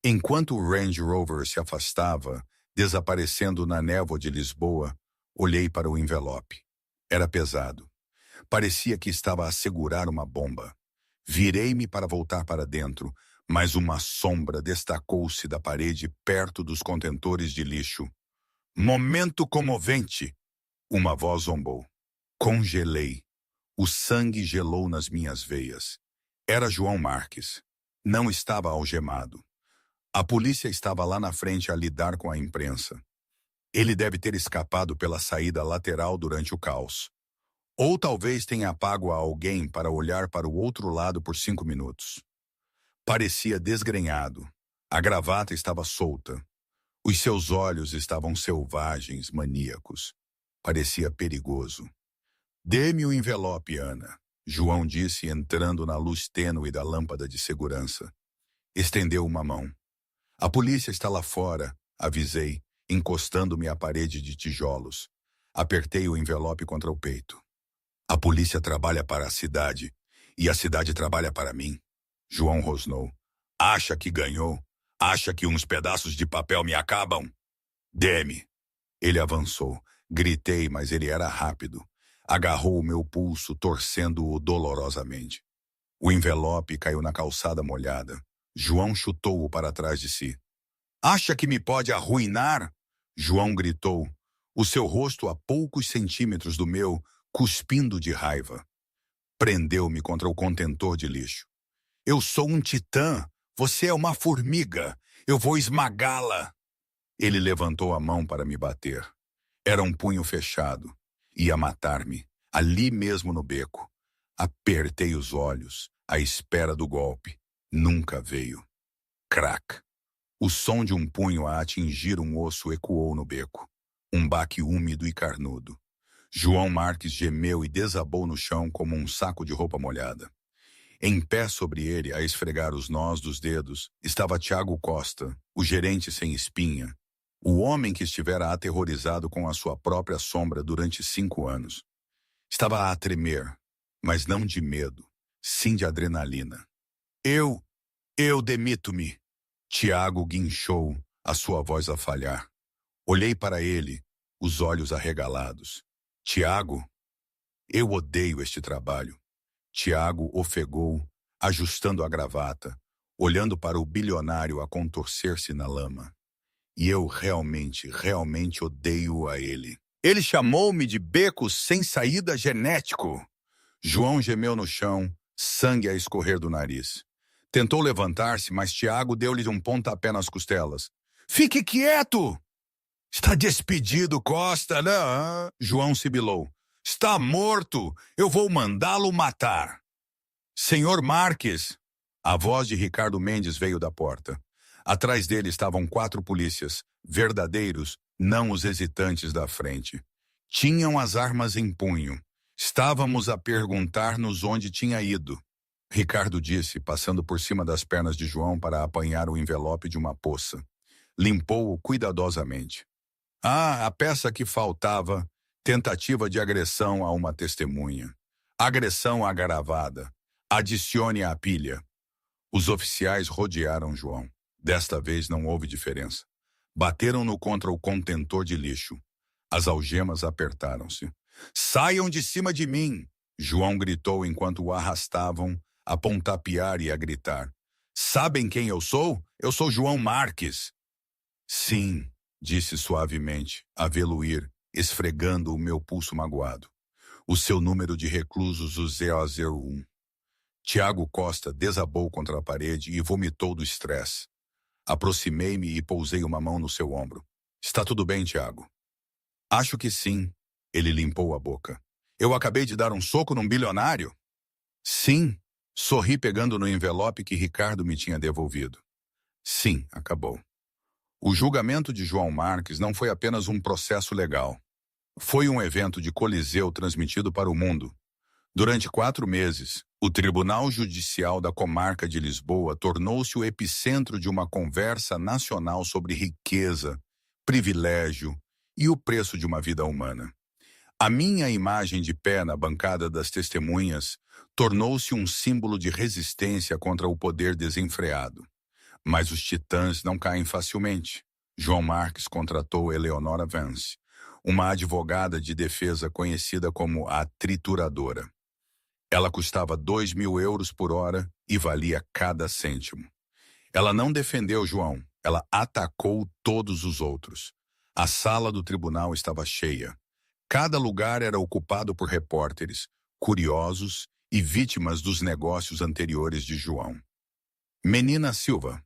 Enquanto o Range Rover se afastava, desaparecendo na névoa de Lisboa, olhei para o envelope. Era pesado. Parecia que estava a segurar uma bomba. Virei-me para voltar para dentro, mas uma sombra destacou-se da parede perto dos contentores de lixo. Momento comovente! Uma voz zombou. Congelei. O sangue gelou nas minhas veias. Era João Marques. Não estava algemado. A polícia estava lá na frente a lidar com a imprensa. Ele deve ter escapado pela saída lateral durante o caos. Ou talvez tenha pago a alguém para olhar para o outro lado por 5 minutos. Parecia desgrenhado. A gravata estava solta. Os seus olhos estavam selvagens, maníacos. Parecia perigoso. Dê-me o envelope, Ana, João disse entrando na luz tênue da lâmpada de segurança. Estendeu uma mão. A polícia está lá fora, avisei, encostando-me à parede de tijolos. Apertei o envelope contra o peito. A polícia trabalha para a cidade, e a cidade trabalha para mim. João rosnou. Acha que ganhou? Acha que uns pedaços de papel me acabam? Dê-me. Ele avançou. Gritei, mas ele era rápido. Agarrou o meu pulso, torcendo-o dolorosamente. O envelope caiu na calçada molhada. João chutou-o para trás de si. Acha que me pode arruinar? João gritou, o seu rosto a poucos centímetros do meu, cuspindo de raiva. Prendeu-me contra o contentor de lixo. Eu sou um titã. Você é uma formiga. Eu vou esmagá-la. Ele levantou a mão para me bater. Era um punho fechado. Ia matar-me, ali mesmo no beco. Apertei os olhos, à espera do golpe. Nunca veio. Crac! O som de um punho a atingir um osso ecoou no beco. Um baque úmido e carnudo. João Marques gemeu e desabou no chão como um saco de roupa molhada. Em pé sobre ele, a esfregar os nós dos dedos, estava Tiago Costa, o gerente sem espinha, o homem que estivera aterrorizado com a sua própria sombra durante 5 anos. Estava a tremer, mas não de medo, sim de adrenalina. Eu demito-me. Tiago guinchou, a sua voz a falhar. Olhei para ele, os olhos arregalados. Tiago, eu odeio este trabalho. Tiago ofegou, ajustando a gravata, olhando para o bilionário a contorcer-se na lama. E eu realmente odeio a ele. Ele chamou-me de beco sem saída genético. João gemeu no chão, sangue a escorrer do nariz. Tentou levantar-se, mas Tiago deu-lhe um pontapé nas costelas. Fique quieto! Está despedido, Costa, não? João sibilou. Está morto! Eu vou mandá-lo matar. Senhor Marques! A voz de Ricardo Mendes veio da porta. Atrás dele estavam 4 polícias, verdadeiros, não os hesitantes da frente. Tinham as armas em punho. Estávamos a perguntar-nos onde tinha ido. Ricardo disse, passando por cima das pernas de João para apanhar o envelope de uma poça. Limpou-o cuidadosamente. A peça que faltava, tentativa de agressão a uma testemunha. Agressão agravada. Adicione à pilha. Os oficiais rodearam João. Desta vez não houve diferença. Bateram-no contra o contentor de lixo. As algemas apertaram-se. Saiam de cima de mim! João gritou enquanto o arrastavam, a pontapear e a gritar. Sabem quem eu sou? Eu sou João Marques. Sim, disse suavemente, a vê-lo ir, esfregando o meu pulso magoado. O seu número de reclusos, o 001. Tiago Costa desabou contra a parede e vomitou do estresse. Aproximei-me e pousei uma mão no seu ombro. Está tudo bem, Tiago? Acho que sim. Ele limpou a boca. Eu acabei de dar um soco num bilionário? Sim. Sorri pegando no envelope que Ricardo me tinha devolvido. Sim, acabou. O julgamento de João Marques não foi apenas um processo legal. Foi um evento de coliseu transmitido para o mundo. Durante 4 meses, o Tribunal Judicial da Comarca de Lisboa tornou-se o epicentro de uma conversa nacional sobre riqueza, privilégio e o preço de uma vida humana. A minha imagem de pé na bancada das testemunhas tornou-se um símbolo de resistência contra o poder desenfreado. Mas os titãs não caem facilmente. João Marques contratou Eleonora Vance, uma advogada de defesa conhecida como a trituradora. Ela custava 2.000 euros por hora e valia cada cêntimo. Ela não defendeu João, ela atacou todos os outros. A sala do tribunal estava cheia. Cada lugar era ocupado por repórteres, curiosos e vítimas dos negócios anteriores de João. Menina Silva.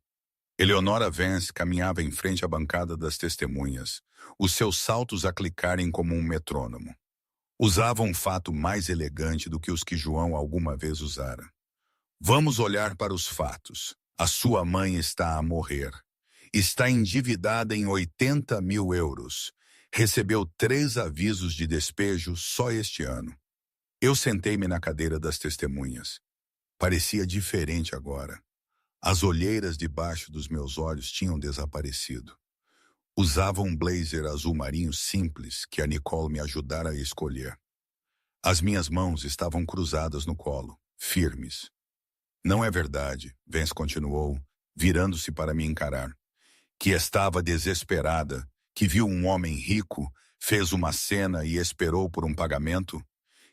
Eleonora Vance caminhava em frente à bancada das testemunhas, os seus saltos a clicarem como um metrônomo. Usava um fato mais elegante do que os que João alguma vez usara. Vamos olhar para os fatos. A sua mãe está a morrer. Está endividada em 80.000 euros. Recebeu 3 avisos de despejo só este ano. Eu sentei-me na cadeira das testemunhas. Parecia diferente agora. As olheiras debaixo dos meus olhos tinham desaparecido. Usava um blazer azul marinho simples que a Nicole me ajudara a escolher. As minhas mãos estavam cruzadas no colo, firmes. Não é verdade, Vance continuou, virando-se para me encarar, que estava desesperada, que viu um homem rico, fez uma cena e esperou por um pagamento?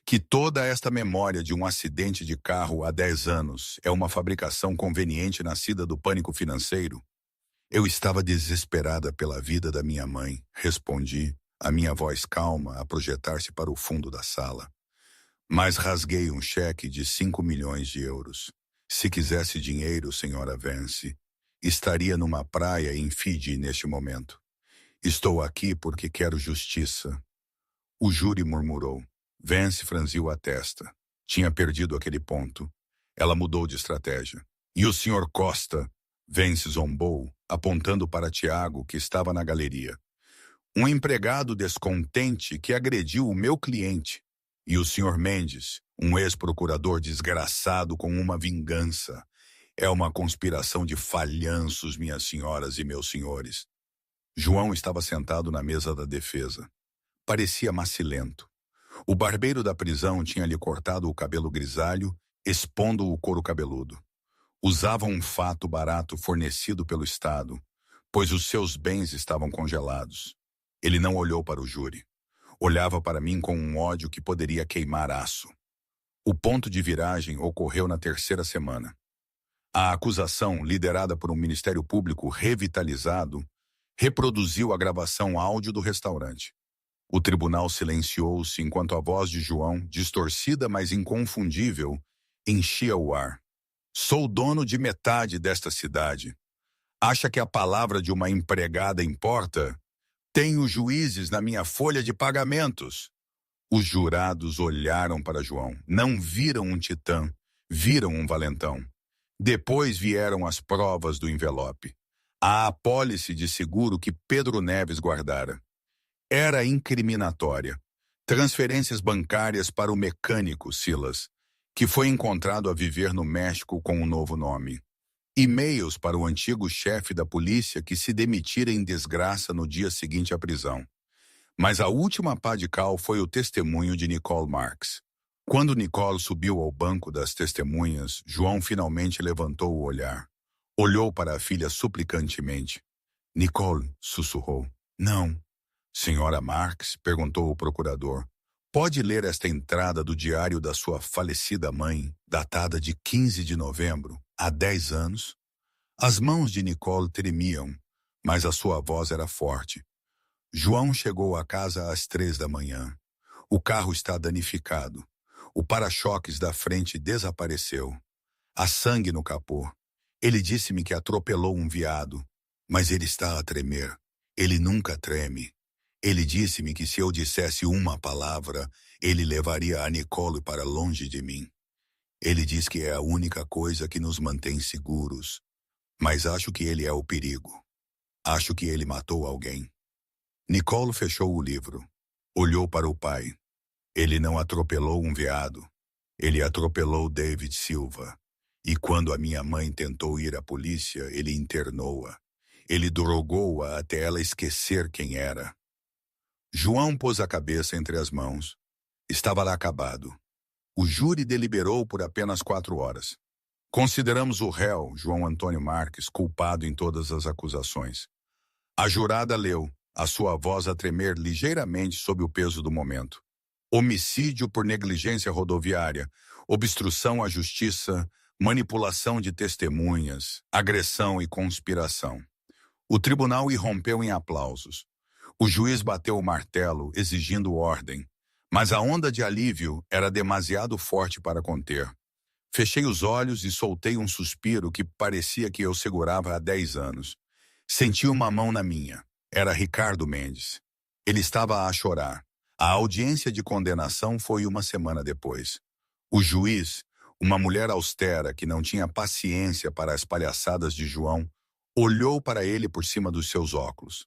Que toda esta memória de um acidente de carro há 10 anos é uma fabricação conveniente nascida do pânico financeiro? Eu estava desesperada pela vida da minha mãe, respondi, a minha voz calma a projetar-se para o fundo da sala. Mas rasguei um cheque de 5 milhões de euros. Se quisesse dinheiro, senhora Vance, estaria numa praia em Fiji neste momento. Estou aqui porque quero justiça. O júri murmurou. Vance franziu a testa. Tinha perdido aquele ponto. Ela mudou de estratégia. E o senhor Costa? Vance zombou, apontando para Tiago, que estava na galeria. Um empregado descontente que agrediu o meu cliente. E o senhor Mendes, um ex-procurador desgraçado com uma vingança. É uma conspiração de falhanços, minhas senhoras e meus senhores. João estava sentado na mesa da defesa. Parecia macilento. O barbeiro da prisão tinha-lhe cortado o cabelo grisalho, expondo o couro cabeludo. Usava um fato barato fornecido pelo Estado, pois os seus bens estavam congelados. Ele não olhou para o júri. Olhava para mim com um ódio que poderia queimar aço. O ponto de viragem ocorreu na terceira semana. A acusação, liderada por um Ministério Público revitalizado, reproduziu a gravação áudio do restaurante. O tribunal silenciou-se enquanto a voz de João, distorcida mas inconfundível, enchia o ar. Sou dono de metade desta cidade. Acha que a palavra de uma empregada importa? Tenho juízes na minha folha de pagamentos. Os jurados olharam para João. Não viram um titã, viram um valentão. Depois vieram as provas do envelope. A apólice de seguro que Pedro Neves guardara. Era incriminatória. Transferências bancárias para o mecânico Silas, que foi encontrado a viver no México com um novo nome. E-mails para o antigo chefe da polícia que se demitira em desgraça no dia seguinte à prisão. Mas a última pá de cal foi o testemunho de Nicole Marx. Quando Nicole subiu ao banco das testemunhas, João finalmente levantou o olhar. Olhou para a filha suplicantemente. Nicole, sussurrou. Não. Senhora Marx, perguntou o procurador. Pode ler esta entrada do diário da sua falecida mãe, datada de 15 de novembro, há 10 anos? As mãos de Nicole tremiam, mas a sua voz era forte. João chegou à casa às 3 da manhã. O carro está danificado. O para-choques da frente desapareceu. Há sangue no capô. Ele disse-me que atropelou um veado, mas ele está a tremer. Ele nunca treme. Ele disse-me que se eu dissesse uma palavra, ele levaria a Nicole para longe de mim. Ele diz que é a única coisa que nos mantém seguros. Mas acho que ele é o perigo. Acho que ele matou alguém. Nicole fechou o livro. Olhou para o pai. Ele não atropelou um veado. Ele atropelou David Silva. E quando a minha mãe tentou ir à polícia, ele internou-a. Ele drogou-a até ela esquecer quem era. João pôs a cabeça entre as mãos. Estava lá acabado. O júri deliberou por apenas 4 horas. Consideramos o réu, João Antônio Marques, culpado em todas as acusações. A jurada leu, a sua voz a tremer ligeiramente sob o peso do momento. Homicídio por negligência rodoviária, obstrução à justiça, manipulação de testemunhas, agressão e conspiração. O tribunal irrompeu em aplausos. O juiz bateu o martelo, exigindo ordem, mas a onda de alívio era demasiado forte para conter. Fechei os olhos e soltei um suspiro que parecia que eu segurava há 10 anos. Senti uma mão na minha. Era Ricardo Mendes. Ele estava a chorar. A audiência de condenação foi uma semana depois. O juiz, uma mulher austera que não tinha paciência para as palhaçadas de João, olhou para ele por cima dos seus óculos.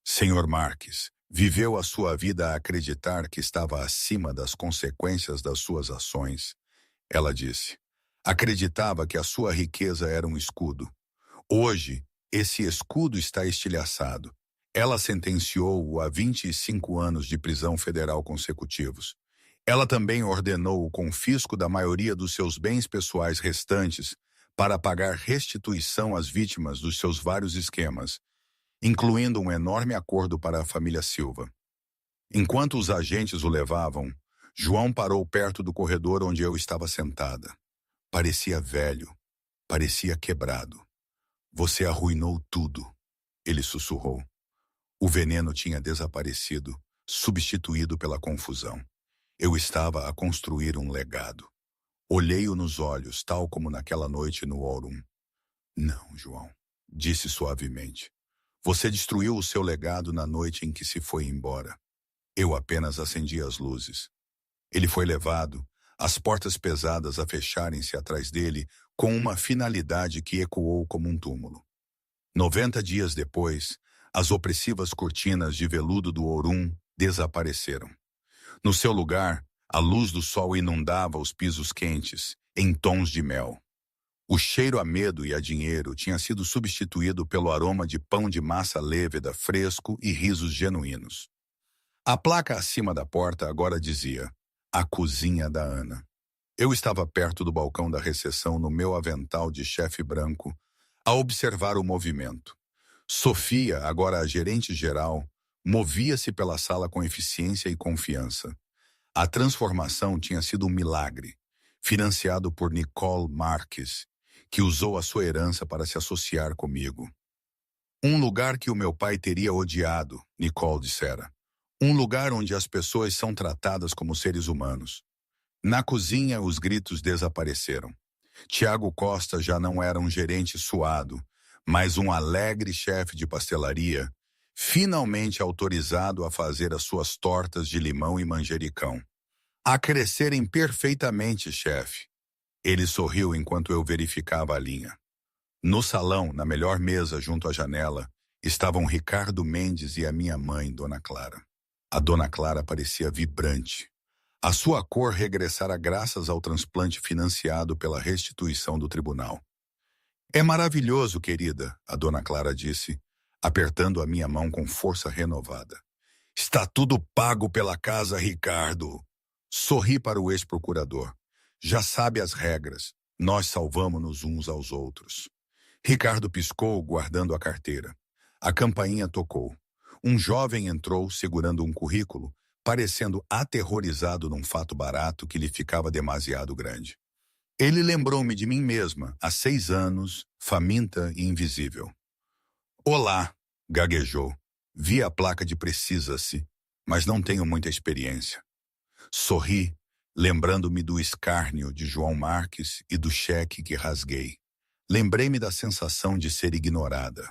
Senhor Marques, viveu a sua vida a acreditar que estava acima das consequências das suas ações. Ela disse. Acreditava que a sua riqueza era um escudo. Hoje, esse escudo está estilhaçado. Ela sentenciou-o a 25 anos de prisão federal consecutivos. Ela também ordenou o confisco da maioria dos seus bens pessoais restantes para pagar restituição às vítimas dos seus vários esquemas, incluindo um enorme acordo para a família Silva. Enquanto os agentes o levavam, João parou perto do corredor onde eu estava sentada. Parecia velho, parecia quebrado. Você arruinou tudo, ele sussurrou. O veneno tinha desaparecido, substituído pela confusão. Eu estava a construir um legado. Olhei-o nos olhos, tal como naquela noite no Aurum. Não, João, disse suavemente. Você destruiu o seu legado na noite em que se foi embora. Eu apenas acendi as luzes. Ele foi levado, as portas pesadas a fecharem-se atrás dele, com uma finalidade que ecoou como um túmulo. 90 dias depois, as opressivas cortinas de veludo do Aurum desapareceram. No seu lugar, a luz do sol inundava os pisos quentes, em tons de mel. O cheiro a medo e a dinheiro tinha sido substituído pelo aroma de pão de massa lêveda fresco e risos genuínos. A placa acima da porta agora dizia: A Cozinha da Ana. Eu estava perto do balcão da recepção no meu avental de chefe branco, a observar o movimento. Sofia, agora a gerente-geral, movia-se pela sala com eficiência e confiança. A transformação tinha sido um milagre, financiado por Nicole Marques, que usou a sua herança para se associar comigo. Um lugar que o meu pai teria odiado, Nicole dissera. Um lugar onde as pessoas são tratadas como seres humanos. Na cozinha, os gritos desapareceram. Tiago Costa já não era um gerente suado, mas um alegre chefe de pastelaria, finalmente autorizado a fazer as suas tortas de limão e manjericão. A crescerem perfeitamente, chefe. Ele sorriu enquanto eu verificava a linha. No salão, na melhor mesa junto à janela, estavam Ricardo Mendes e a minha mãe, Dona Clara. A Dona Clara parecia vibrante. A sua cor regressara graças ao transplante financiado pela restituição do tribunal. É maravilhoso, querida, a Dona Clara disse, apertando a minha mão com força renovada. Está tudo pago pela casa, Ricardo. Sorri para o ex-procurador. Já sabe as regras. Nós salvamo-nos uns aos outros. Ricardo piscou, guardando a carteira. A campainha tocou. Um jovem entrou, segurando um currículo, parecendo aterrorizado num fato barato que lhe ficava demasiado grande. Ele lembrou-me de mim mesma, há 6 anos, faminta e invisível. Olá, gaguejou. Vi a placa de precisa-se, mas não tenho muita experiência. Sorri, lembrando-me do escárnio de João Marques e do cheque que rasguei. Lembrei-me da sensação de ser ignorada.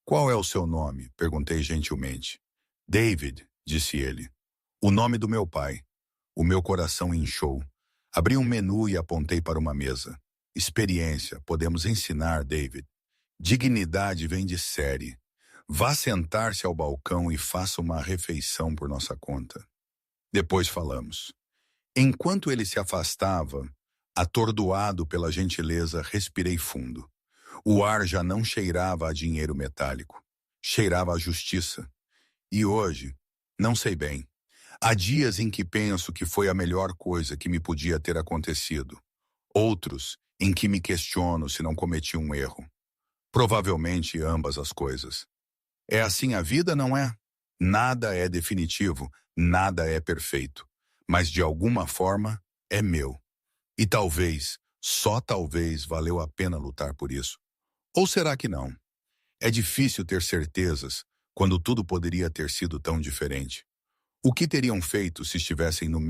Qual é o seu nome? Perguntei gentilmente. David, disse ele. O nome do meu pai. O meu coração inchou. Abri um menu e apontei para uma mesa. Experiência, podemos ensinar, David. Dignidade vem de série. Vá sentar-se ao balcão e faça uma refeição por nossa conta. Depois falamos. Enquanto ele se afastava, atordoado pela gentileza, respirei fundo. O ar já não cheirava a dinheiro metálico. Cheirava a justiça. E hoje, não sei bem. Há dias em que penso que foi a melhor coisa que me podia ter acontecido. Outros em que me questiono se não cometi um erro. Provavelmente ambas as coisas. É assim a vida, não é? Nada é definitivo, nada é perfeito. Mas de alguma forma é meu. E talvez, só talvez, valeu a pena lutar por isso. Ou será que não? É difícil ter certezas quando tudo poderia ter sido tão diferente. O que teriam feito se estivessem no